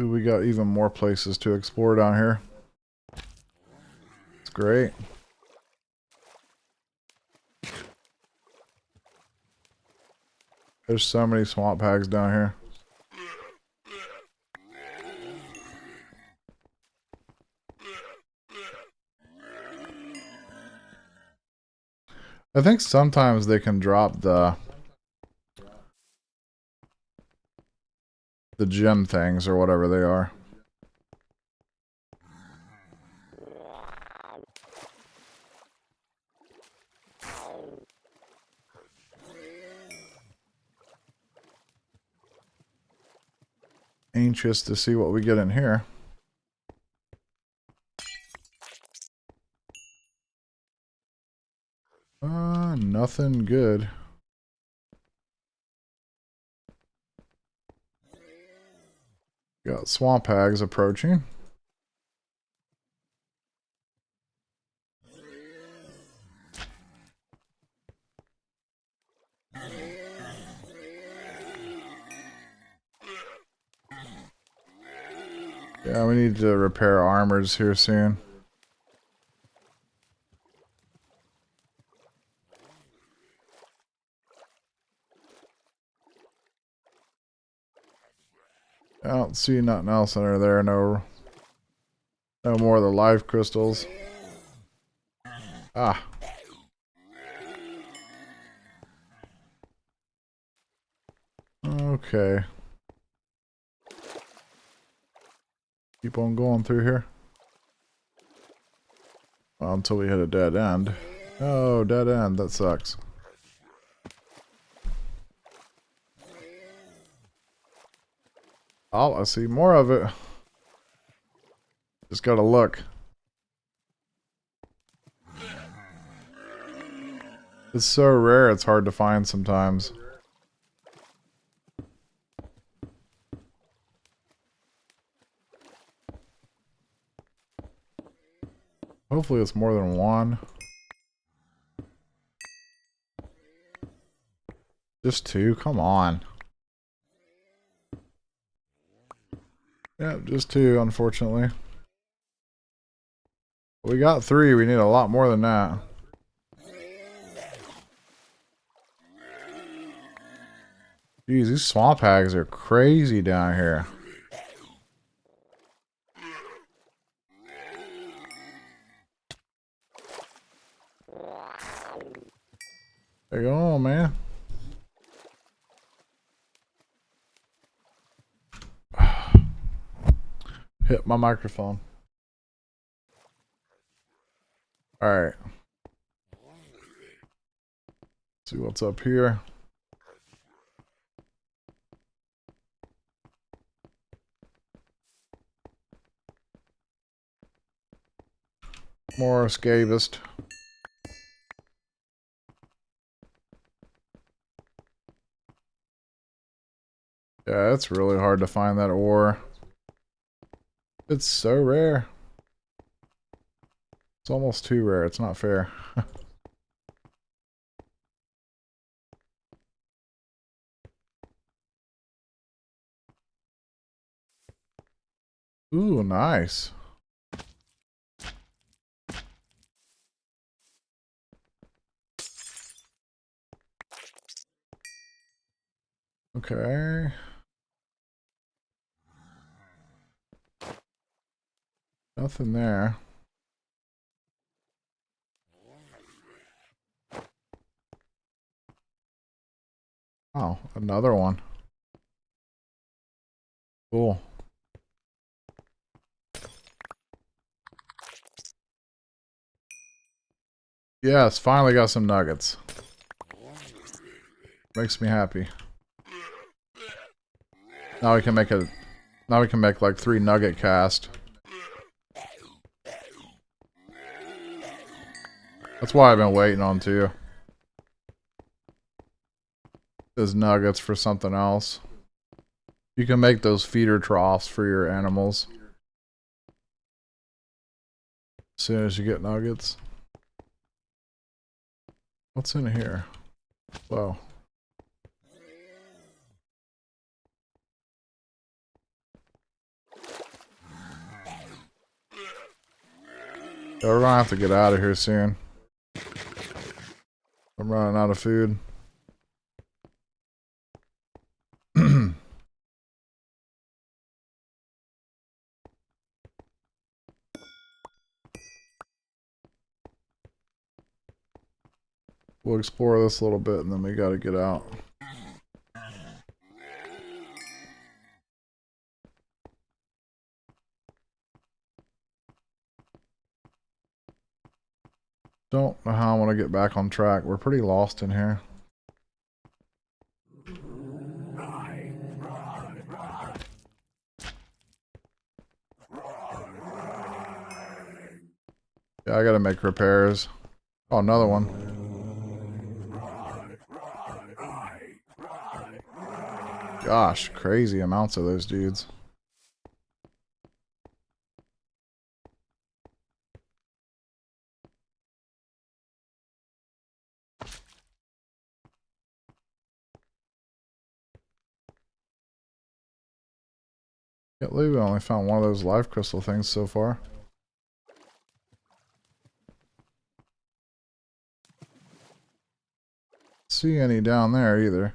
A: Ooh, we got even more places to explore down here. It's great. There's so many swamp hags down here. I think sometimes they can drop the gem things or whatever they are. Anxious to see what we get in here. Nothing good. Got swamp hags approaching. Yeah, we need to repair armors here soon. I don't see nothing else under there. No more of the life crystals. Ah. Okay. Keep on going through here. Well, until we hit a dead end. Oh, dead end. That sucks. Oh, I see more of it. Just gotta look. It's so rare, it's hard to find sometimes. Hopefully it's more than one. Just two? Come on. Yep, just two, unfortunately. We got three, we need a lot more than that. Jeez, these swamp hags are crazy down here. There you go, man. Hit my microphone. Alright. See what's up here. More scavist. Yeah, it's really hard to find that ore. It's so rare. It's almost too rare. It's not fair. Ooh, nice. Okay. Nothing there. Oh, another one. Cool. Yes, finally got some nuggets. Makes me happy. Now we can make a. Now we can make like 3 nugget cast. That's why I've been waiting on too. Those nuggets for something else. You can make those feeder troughs for your animals. As soon as you get nuggets. What's in here? Whoa. Yeah, we're gonna have to get out of here soon. I'm running out of food. We'll explore this a little bit and then we gotta get out. Don't know how I want to get back on track. We're pretty lost in here. Yeah, I gotta make repairs. Oh, another one. Gosh, crazy amounts of those dudes. Can't believe we only found one of those life crystal things so far. See any down there either.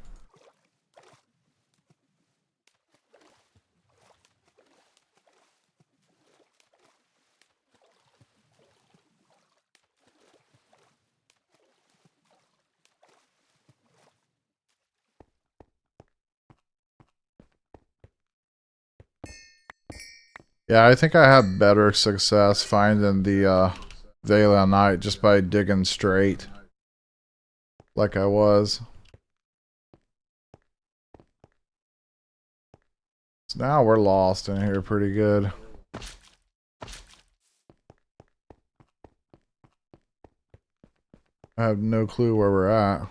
A: Yeah, I think I had better success finding the Veil Knight just by digging straight. Like I was. So now we're lost in here pretty good. I have no clue where we're at.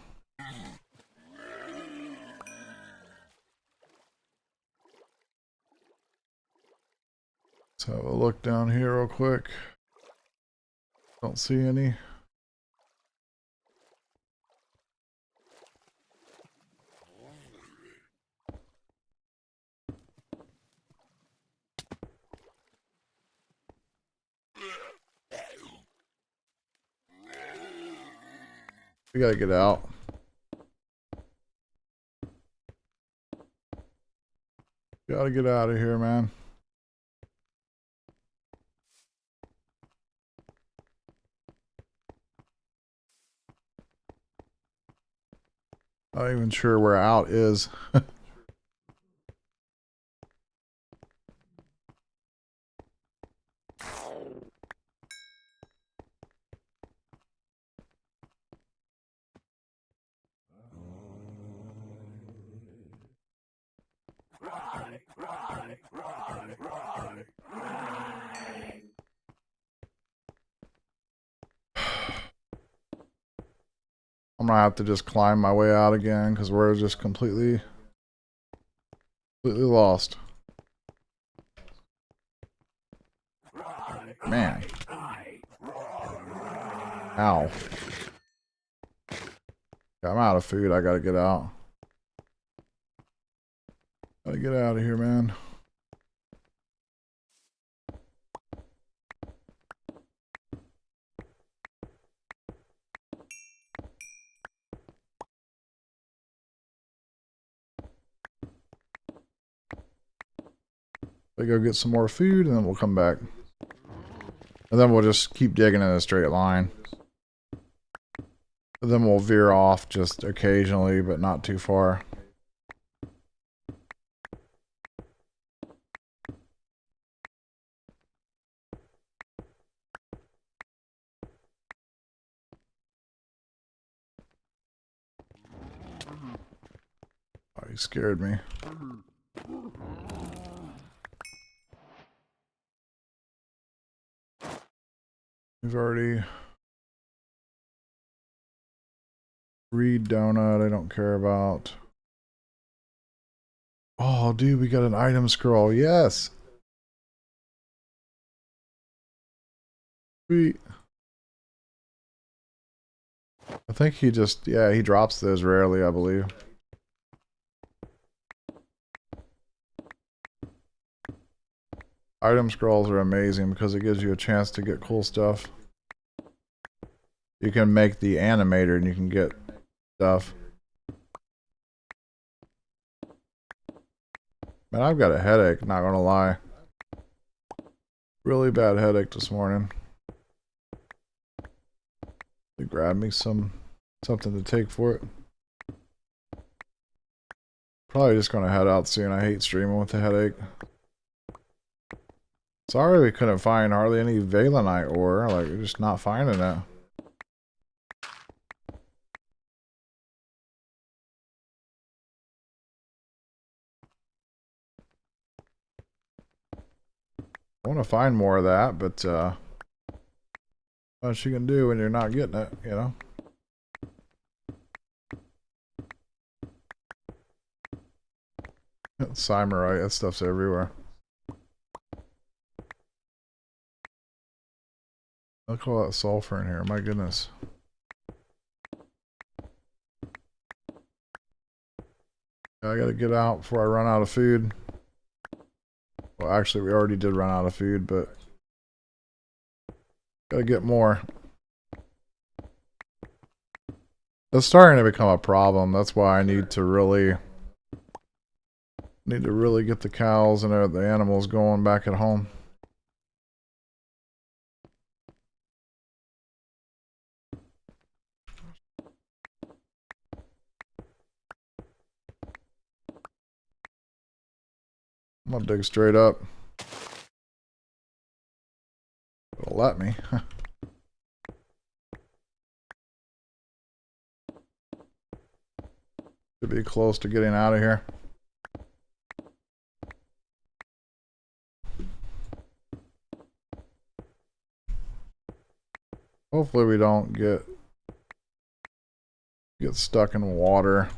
A: Let's have a look down here real quick. Don't see any. We gotta get out. Gotta get out of here, man. Not even sure where out is. I'm gonna have to just climb my way out again because we're just completely lost. Man. Ow. I'm out of food. I gotta get out. Gotta get out of here, man. We go get some more food and then we'll come back. And then we'll just keep digging in a straight line. And then we'll veer off just occasionally, but not too far. Oh, he scared me. We've already... Reed donut, I don't care about. Oh, dude, we got an item scroll. Yes. Sweet. I think he just, yeah, he drops those rarely, I believe. Item scrolls are amazing because it gives you a chance to get cool stuff. You can make the animator and you can get stuff. Man, I've got a headache, not gonna lie. Really bad headache this morning. They grab me something to take for it. Probably just gonna head out soon. I hate streaming with a headache. Sorry we couldn't find hardly any Valenite ore. Like, we're just not finding it. I want to find more of that, but what you can do when you're not getting it, you know? Simerite, that stuff's everywhere. Look at all that sulfur in here, my goodness. I gotta get out before I run out of food. Well, actually, we already did run out of food, but gotta get more. It's starting to become a problem. That's why I need to really get the cows and the animals going back at home. I'm gonna dig straight up. It'll let me. Should be close to getting out of here. Hopefully we don't get stuck in water.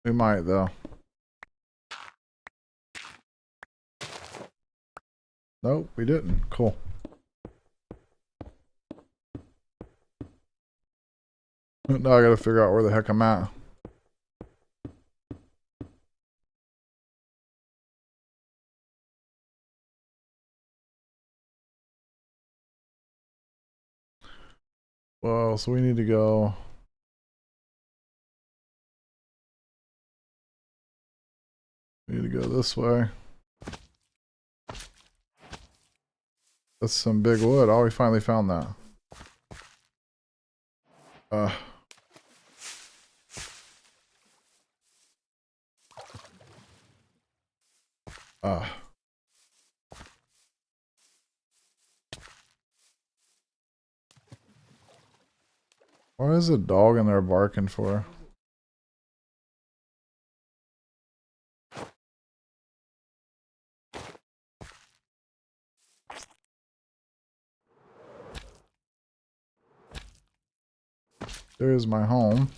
A: We might though. Nope, we didn't. Cool. Now I gotta figure out where the heck I'm at. Well, so we need to go. We need to go this way. That's some big wood. Oh, we finally found that. What is a dog in there barking for? There's my home.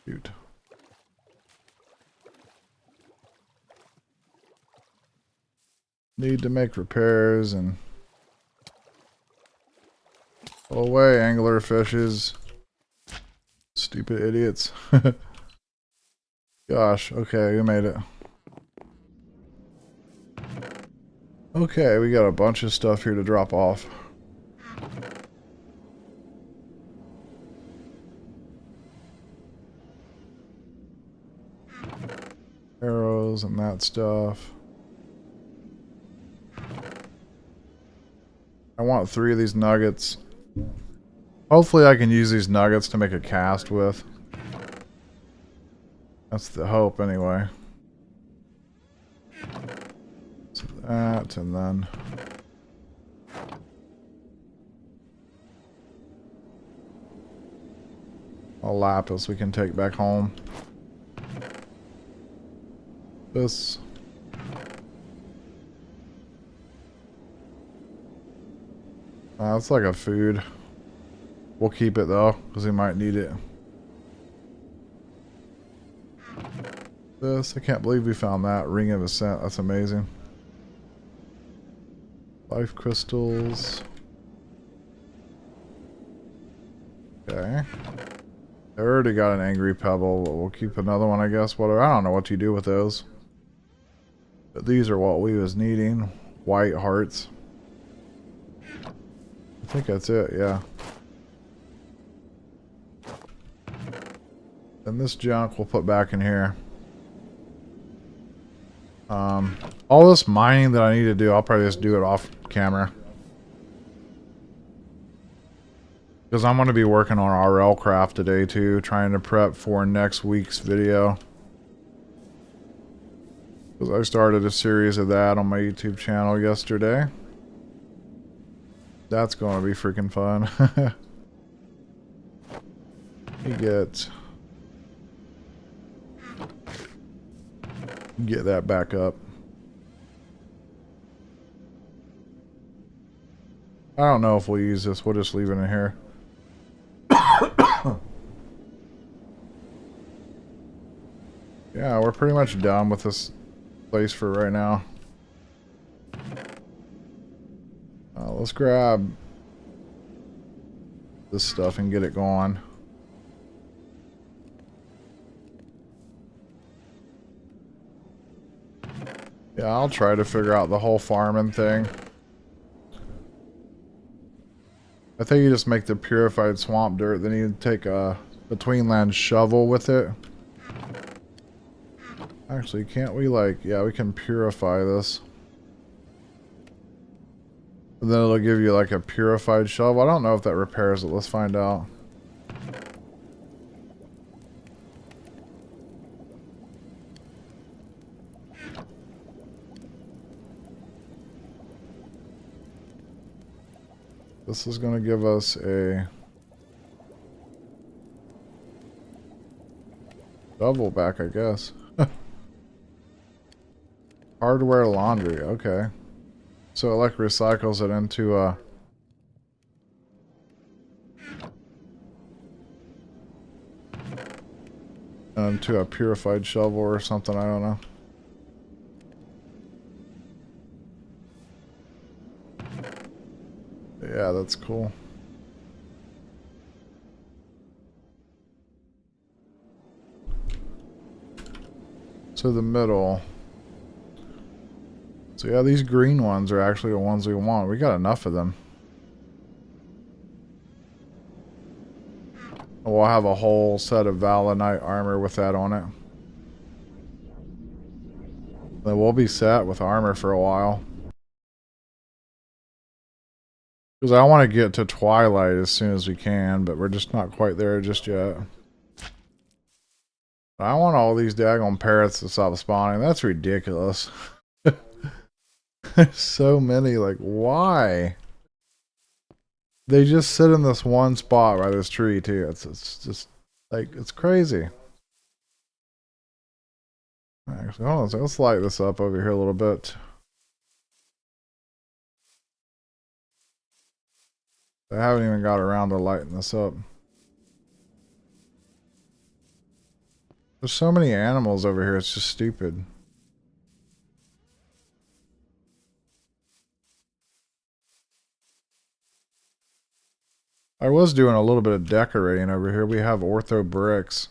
A: Cute. Need to make repairs and... Go away, angler fishes. Stupid idiots. Gosh, okay, we made it. Okay, we got a bunch of stuff here to drop off. Arrows and that stuff. I want 3 of these nuggets. Hopefully I can use these nuggets to make a cast with. That's the hope anyway. So that and then... A lapis we can take back home. This. It's like a food. We'll keep it though, because we might need it. This, I can't believe we found that. Ring of Ascent, that's amazing. Life crystals. Okay. I already got an angry pebble. We'll keep another one, I guess. What I don't know what you do with those. But these are what we was needing. White hearts. I think that's it, yeah. And this junk we'll put back in here. All this mining that I need to do, I'll probably just do it off camera. Because I'm going to be working on RL craft today too, trying to prep for next week's video. Because I started a series of that on my YouTube channel yesterday. That's going to be freaking fun. Get that back up. I don't know if we'll use this. We'll just leave it in here. Yeah, we're pretty much done with this place for right now. Let's grab this stuff and get it going. Yeah, I'll try to figure out the whole farming thing. I think you just make the purified swamp dirt, then you take a Betweenlands shovel with it. Actually, can't we yeah, we can purify this. And then it'll give you like a purified shovel. I don't know if that repairs it. Let's find out. This is going to give us a shovel back, I guess. Hardware laundry, okay. So it like recycles it into a purified shovel or something, I don't know. Yeah, that's cool. So the middle. So yeah, these green ones are actually the ones we want. We got enough of them. We'll have a whole set of Valinite armor with that on it. Then we'll be set with armor for a while. Because I want to get to Twilight as soon as we can, but we're just not quite there just yet. I want all these daggone parrots to stop spawning. That's ridiculous. There's so many, like, why? They just sit in this one spot by this tree, too. It's just, like, it's crazy. Actually, hold on, let's light this up over here a little bit. I haven't even got around to lighting this up. There's so many animals over here, it's just stupid. I was doing a little bit of decorating over here. We have ortho bricks.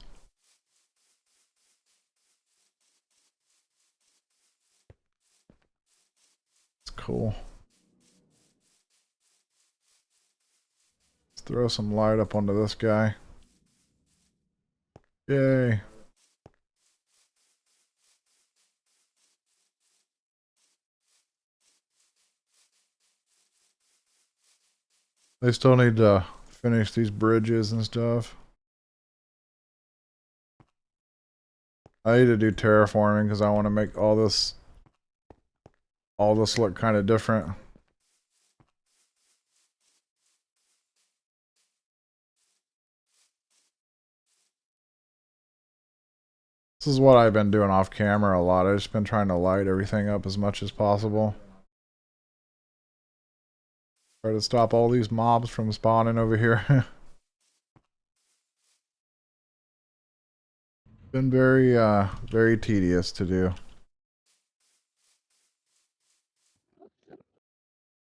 A: It's cool. Let's throw some light up onto this guy. Yay. They still need to finish these bridges and stuff. I need to do terraforming because I want to make all this look kind of different. This is what I've been doing off camera a lot. I've just been trying to light everything up as much as possible. Try to stop all these mobs from spawning over here. Been very tedious to do.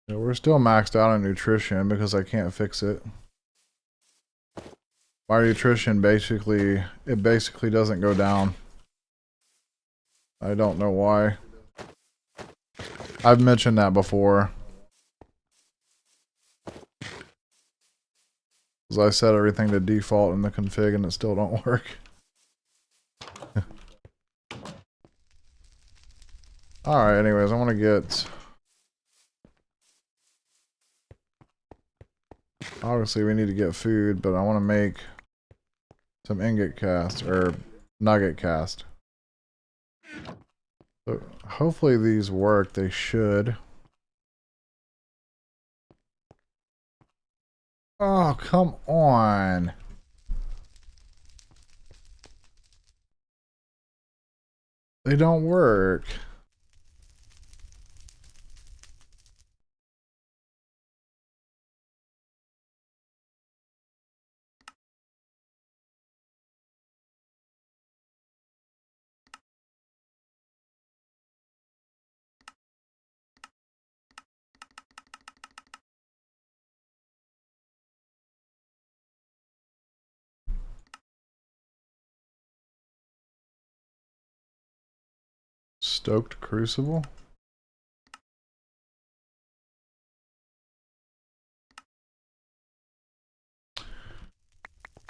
A: Yeah, we're still maxed out on nutrition because I can't fix it. My nutrition basically doesn't go down. I don't know why. I've mentioned that before. Because I set everything to default in the config and it still don't work. Alright, anyways, I want to get... Obviously, we need to get food, but I want to make some ingot cast, or nugget cast. So hopefully these work. They should. Oh, come on. They don't work. Stoked Crucible?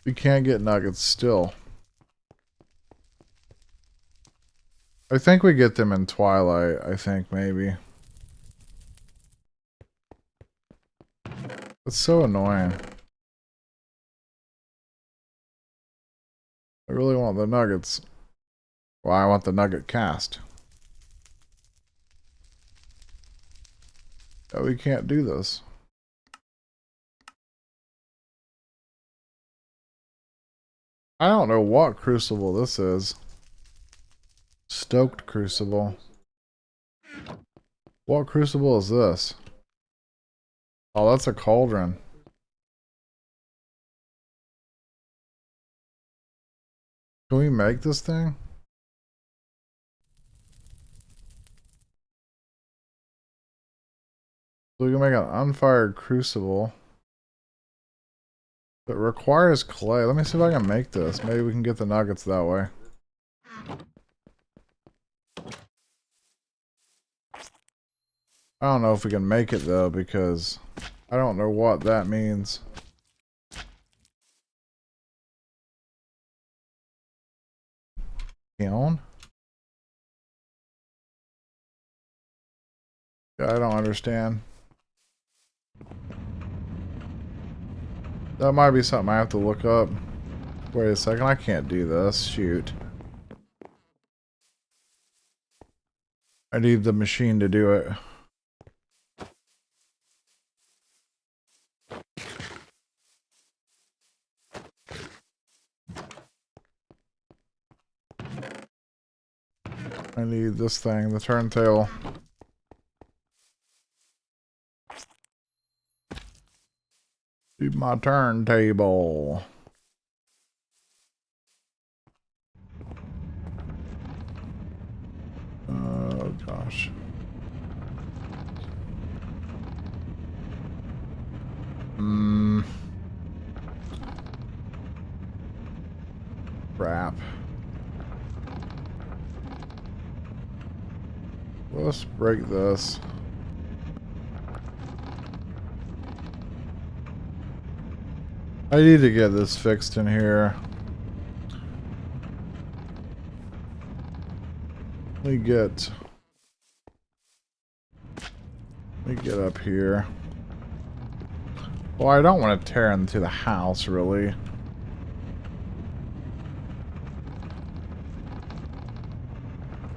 A: We can't get nuggets still. I think we get them in Twilight, I think, maybe. It's so annoying. I really want the nuggets. Well, I want the nugget cast. Oh, we can't do this. I don't know what crucible this is. Stoked Crucible. What crucible is this? Oh, that's a cauldron. Can we make this thing? So we can make an unfired crucible. It requires clay. Let me see if I can make this. Maybe we can get the nuggets that way. I don't know if we can make it though, because I don't know what that means. Kiln? Yeah, I don't understand. That might be something I have to look up. Wait a second, I can't do this. Shoot. I need the machine to do it. I need this thing, the turntable. Need my turntable. Oh gosh. Crap. Let's break this. I need to get this fixed in here. Let me get up here. Well, I don't want to tear into the house, really.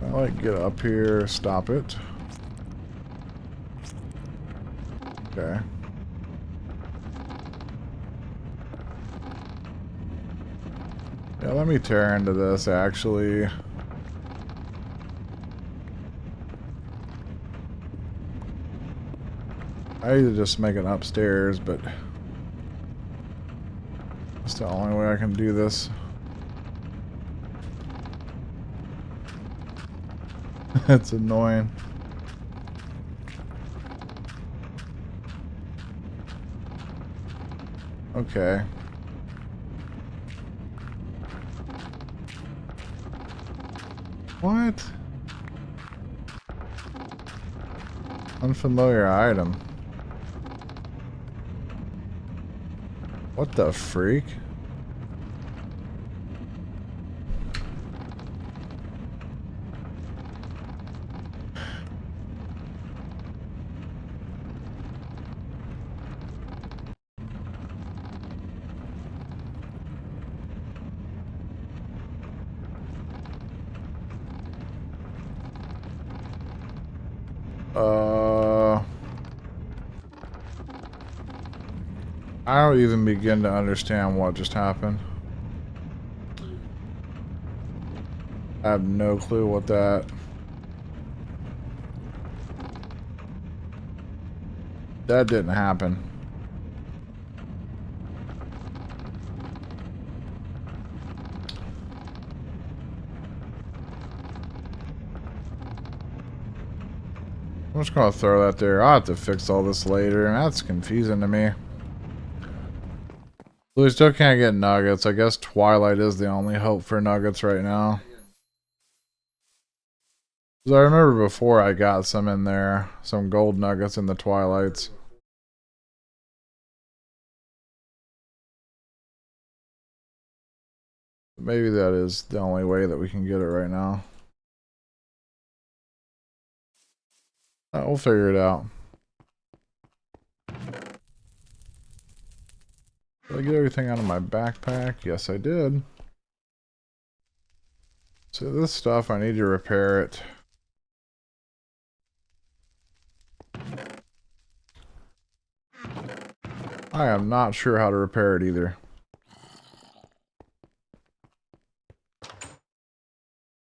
A: I like get up here, stop it. Okay. Yeah, let me tear into this, actually. I need to just make it upstairs, but that's the only way I can do this. It's annoying. Okay. What? Unfamiliar item. What the freak? I don't even begin to understand what just happened. I have no clue what that... That didn't happen. I'm just gonna throw that there. I'll have to fix all this later, and that's confusing to me. So we still can't get nuggets. I guess Twilight is the only hope for nuggets right now. Because I remember before I got some in there. Some gold nuggets in the Twilights. Maybe that is the only way that we can get it right now. We'll figure it out. Did I get everything out of my backpack? Yes, I did. So this stuff, I need to repair it. I am not sure how to repair it either.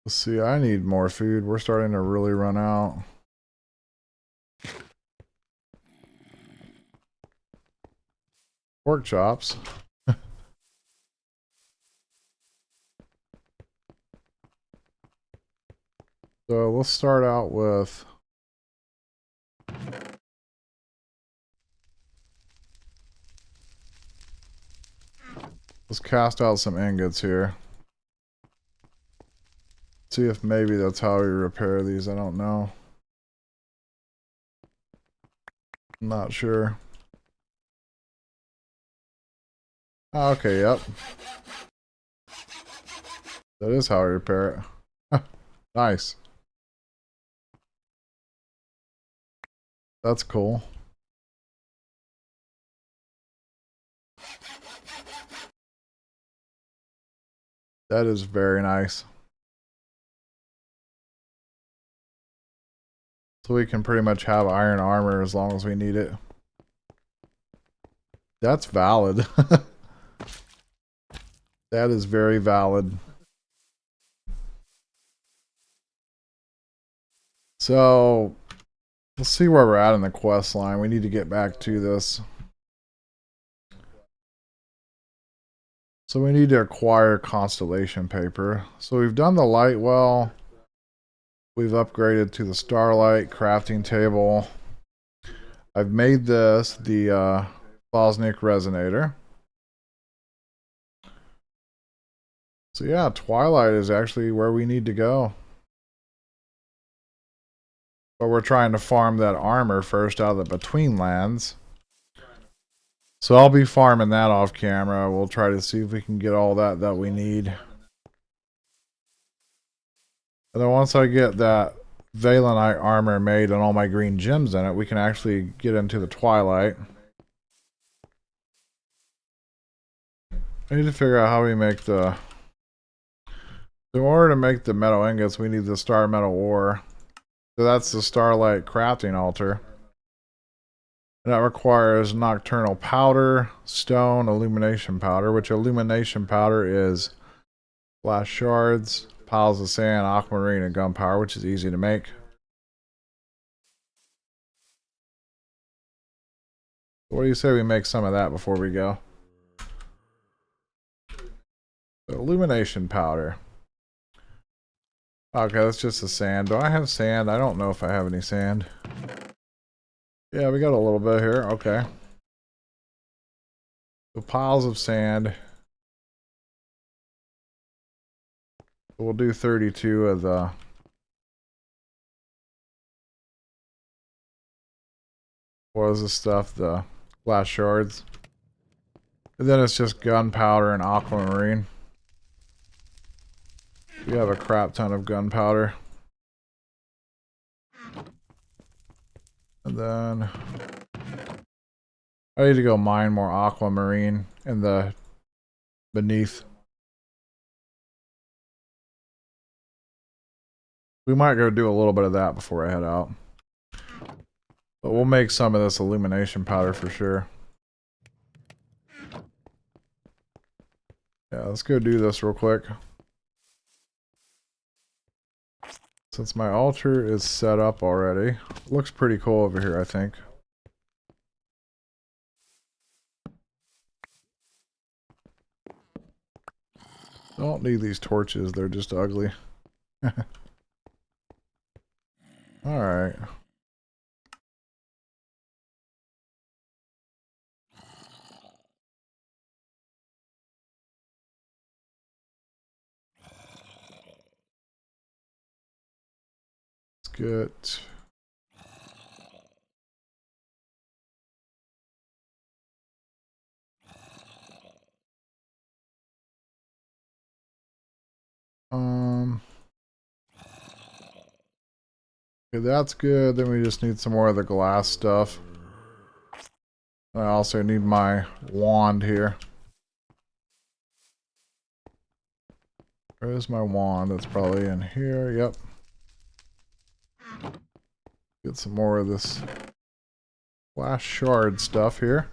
A: Let's see, I need more food. We're starting to really run out. Pork chops. So let's start out with... Let's cast out some ingots here. See if maybe that's how we repair these. I don't know. I'm not sure. Oh, okay, yep. That is how we repair it. Nice. That's cool. That is very nice. So we can pretty much have iron armor as long as we need it. That's valid. That is very valid. So, let's see where we're at in the quest line. We need to get back to this. So we need to acquire constellation paper. So we've done the light well. We've upgraded to the starlight crafting table. I've made this the Bosniak resonator. So yeah, Twilight is actually where we need to go. But we're trying to farm that armor first out of the Betweenlands. So I'll be farming that off camera. We'll try to see if we can get all that we need. And then once I get that Valenite armor made and all my green gems in it, we can actually get into the Twilight. I need to figure out how we make the... In order to make the metal ingots, we need the star metal ore. So that's the starlight crafting altar. And that requires nocturnal powder, stone, illumination powder, which illumination powder is Glass shards, piles of sand, aquamarine, and gunpowder, which is easy to make. What do you say we make some of that before we go? Illumination powder. Okay, that's just the sand. Do I have sand? I don't know if I have any sand. Yeah, we got a little bit here. Okay. So piles of sand. We'll do 32 of the... What is this stuff? The glass shards. And then it's just gunpowder and aquamarine. We have a crap ton of gunpowder. And then... I need to go mine more aquamarine in the... beneath. We might go do a little bit of that before I head out. But we'll make some of this illumination powder for sure. Yeah, let's go do this real quick. Since my altar is set up already. Looks pretty cool over here, I think. Don't need these torches, they're just ugly. Alright. Let's get... Okay, that's good. Then we just need some more of the glass stuff. I also need my wand here. Where's my wand? It's probably in here. Yep. Get some more of this glass shard stuff here.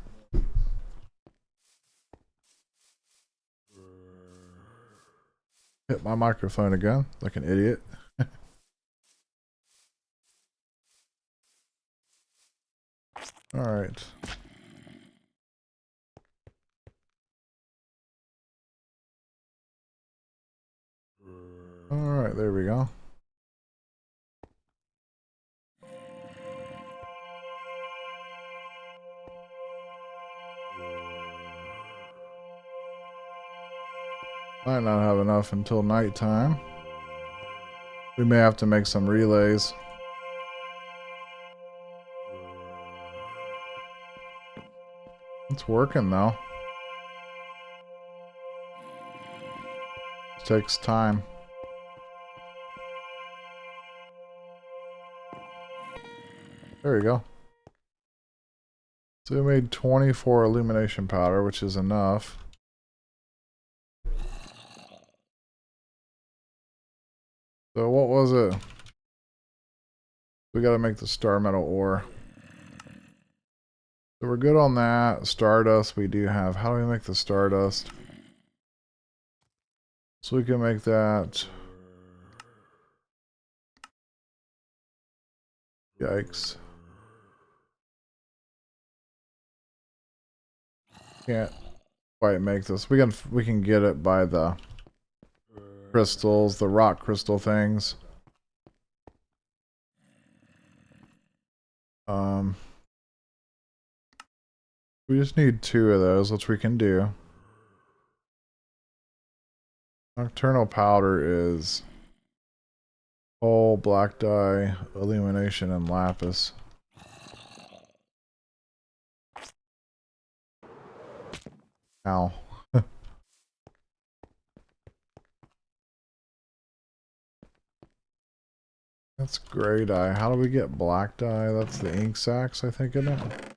A: Hit my microphone again, like an idiot. Alright. Alright, there we go. Might not have enough until nighttime. We may have to make some relays. It's working though. It takes time. There you go. So we made 24 illumination powder, which is enough. So what was it? We gotta make the star metal ore. So we're good on that. Stardust we do have. How do we make the stardust? So we can make that. Yikes. Can't quite make this. We can get it by the crystals, the rock crystal things. We just need 2 of those, which we can do. Nocturnal powder is coal, black dye, illumination, and lapis. Ow. That's gray dye. How do we get black dye? That's the ink sacs, I think, isn't it?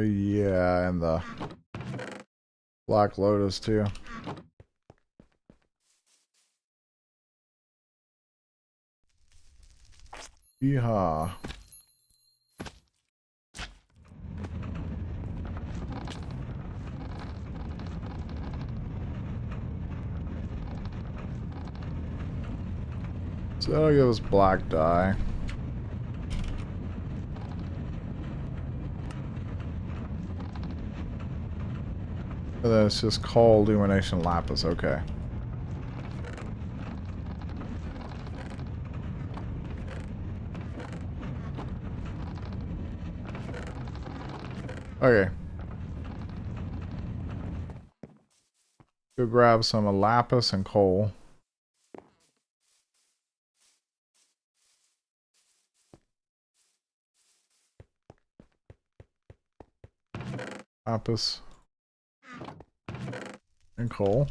A: Yeah, and the Black Lotus too. Yeehaw. So that'll give us black dye. And then it's just coal, illumination, lapis. Okay. Okay. Go grab some lapis and coal. Lapis and coal.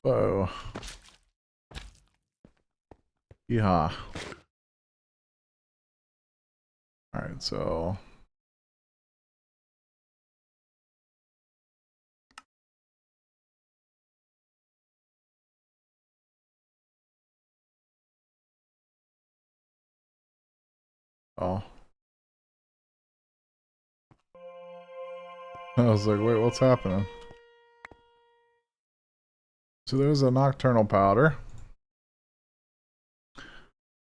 A: Whoa. Yeehaw. Alright, so oh. I was like, wait, what's happening? So there's a nocturnal powder.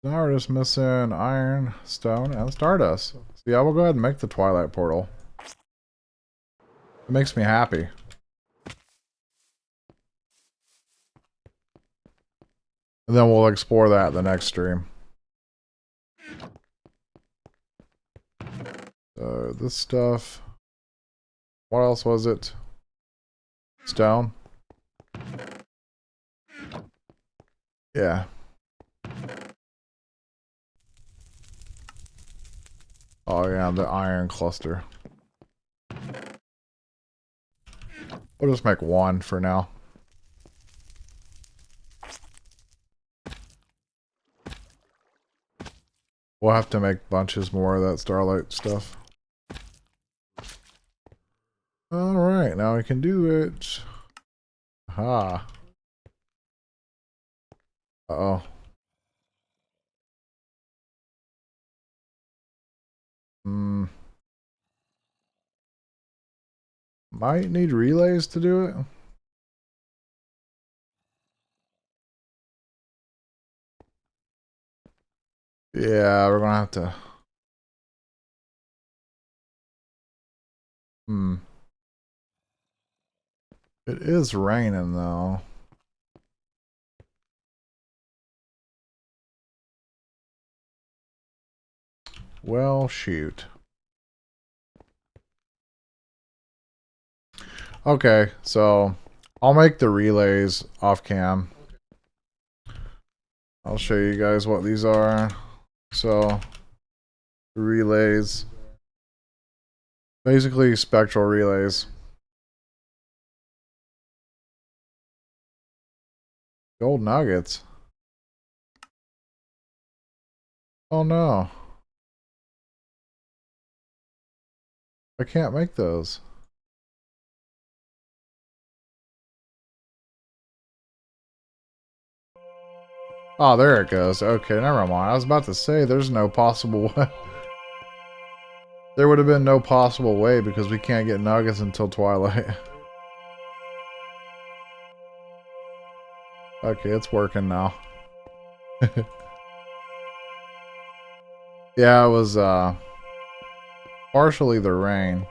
A: Now we're just missing iron, stone, and stardust. So yeah, we'll go ahead and make the Twilight portal. It makes me happy. And then we'll explore that the next stream. So this stuff. What else was it? Stone? Yeah. Oh yeah, the iron cluster. We'll just make one for now. We'll have to make bunches more of that starlight stuff. Alright, now we can do it. Aha. Uh-oh. Might need relays to do it. Yeah, we're gonna have to. It is raining though. Well, shoot. Okay, so I'll make the relays off cam. I'll show you guys what these are. So, relays. Basically, spectral relays. Gold nuggets. Oh no. I can't make those. Oh, there it goes. Okay, never mind. I was about to say there's no possible way. There would have been no possible way because we can't get nuggets until Twilight. Okay, it's working now. Yeah, it was partially the rain.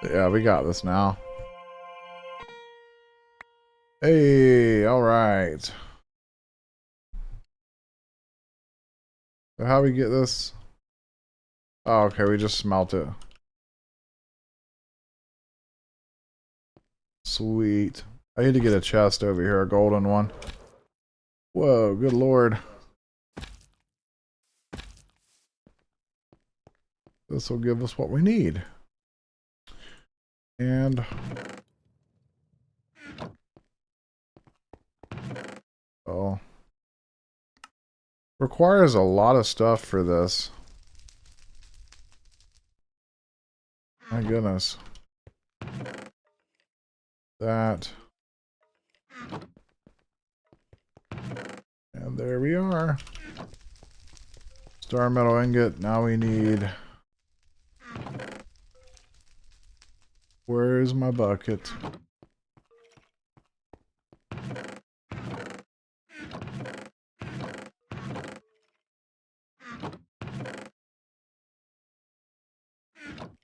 A: Yeah, we got this now. Hey, alright. So how we get this? Oh, okay, we just smelt it. Sweet. I need to get a chest over here, a golden one. Whoa, good lord. This will give us what we need. And oh, requires a lot of stuff for this. My goodness. that. And there we are. Star metal ingot. Now we need... Where's my bucket?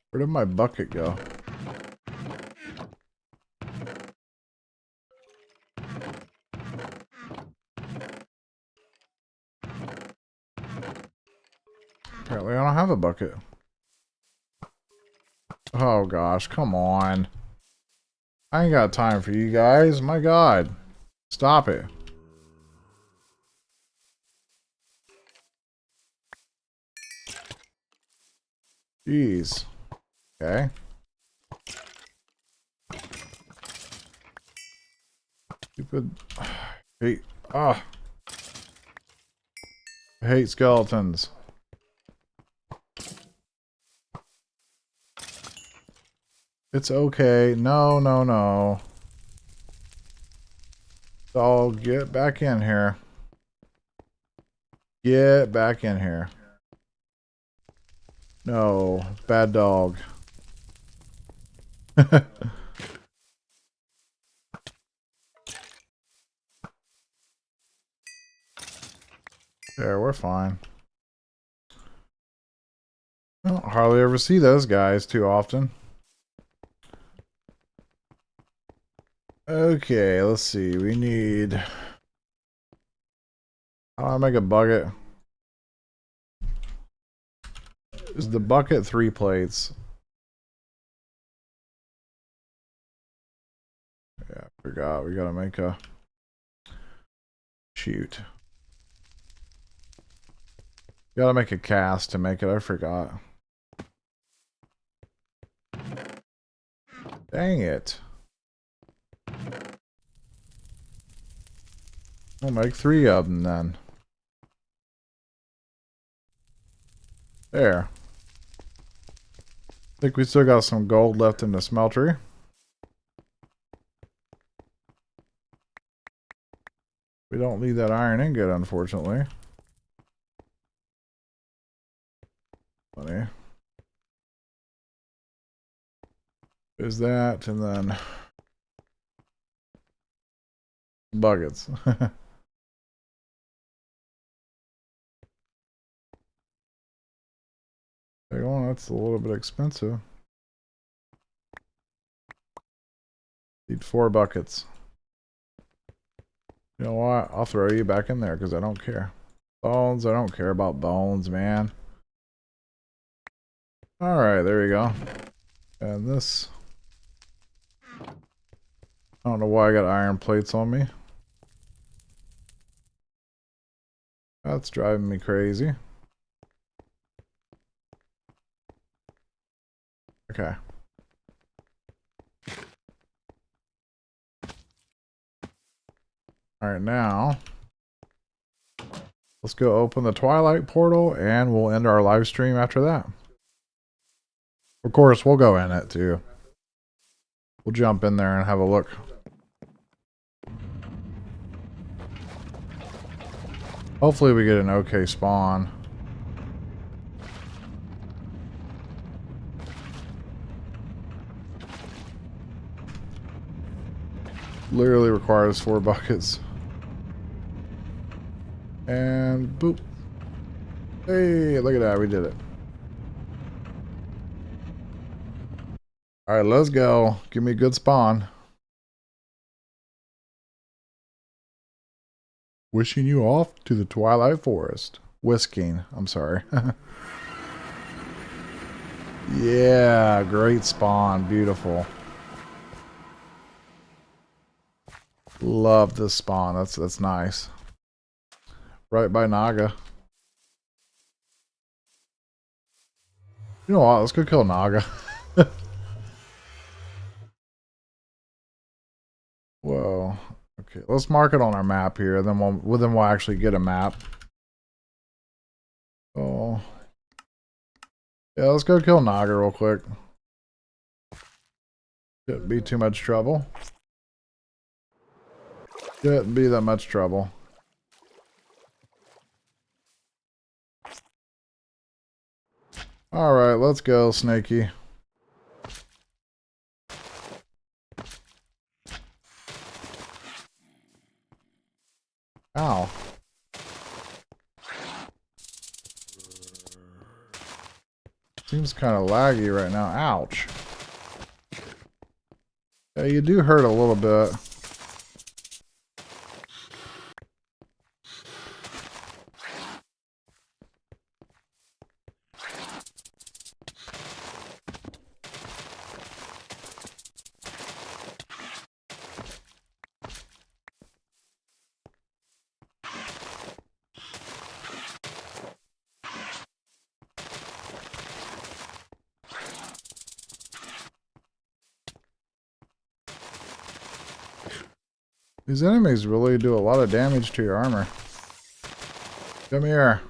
A: Where did my bucket go? Apparently I don't have a bucket. Oh gosh, come on. I ain't got time for you guys. My God. Stop it. Jeez. Okay. Stupid. Hate. Ah. I hate skeletons. It's okay. No, no, no. So get back in here. Get back in here. No. Bad dog. There, we're fine. I don't hardly ever see those guys too often. Okay, let's see. We need... How do I make a bucket? Is the bucket 3 plates? Yeah, I forgot. We gotta make a... Shoot. Gotta make a cast to make it. I forgot. Dang it. I'll make 3 of them then. There. I think we still got some gold left in the smeltery. We don't need that iron ingot, unfortunately. Funny. Is that, and then... buckets. That's a little bit expensive. Need 4 buckets. You know what? I'll throw you back in there because I don't care. Bones, I don't care about bones, man. Alright, there we go. And this... I don't know why I got iron plates on me. That's driving me crazy. Okay. Alright, now... let's go open the Twilight portal and we'll end our live stream after that. Of course, we'll go in it too. We'll jump in there and have a look. Hopefully we get an okay spawn. Literally requires 4 buckets. And boop. Hey, look at that, we did it. Alright, let's go. Give me a good spawn. Wishing you off to the Twilight Forest. Whisking, I'm sorry. Yeah, great spawn. Beautiful. Love this spawn. That's nice. Right by Naga. You know what? Let's go kill Naga. Whoa. Okay, let's mark it on our map here. Then we'll actually get a map. Oh. Yeah, let's go kill Naga real quick. Shouldn't be too much trouble. Shouldn't be that much trouble. Alright, let's go, Snaky. Ow. Seems kind of laggy right now. Ouch. Yeah, you do hurt a little bit. These enemies really do a lot of damage to your armor. Come here.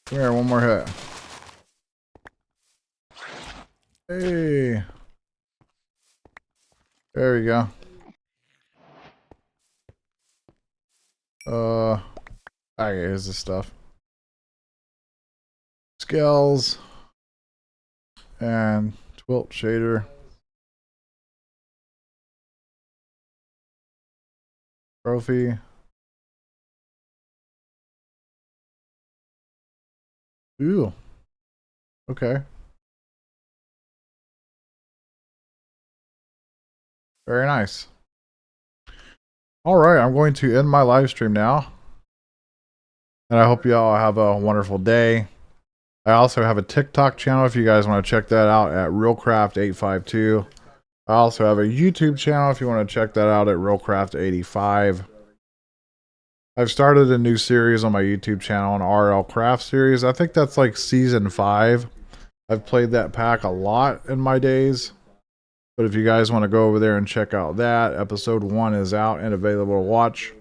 A: Come here, one more hit. Hey. There we go. Okay, here's the stuff. Scales. And Twilt shader. Trophy. Ooh. Okay. Very nice. Alright, I'm going to end my live stream now. And I hope you all have a wonderful day. I also have a TikTok channel if you guys want to check that out at RealCraft852. I also have a YouTube channel if you want to check that out at RealCraft85. I've started a new series on my YouTube channel, an RL Craft series. I think that's like season 5. I've played that pack a lot in my days. But if you guys want to go over there and check out that, episode 1 is out and available to watch.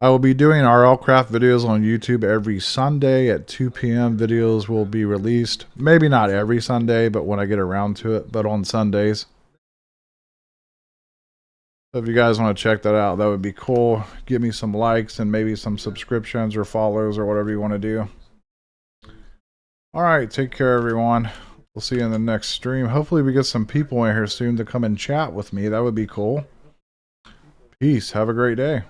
A: I will be doing RL Craft videos on YouTube every Sunday at 2 p.m. Videos will be released. Maybe not every Sunday, but when I get around to it, but on Sundays. So if you guys want to check that out, that would be cool. Give me some likes and maybe some subscriptions or follows or whatever you want to do. Alright, take care everyone. We'll see you in the next stream. Hopefully we get some people in here soon to come and chat with me. That would be cool. Peace. Have a great day.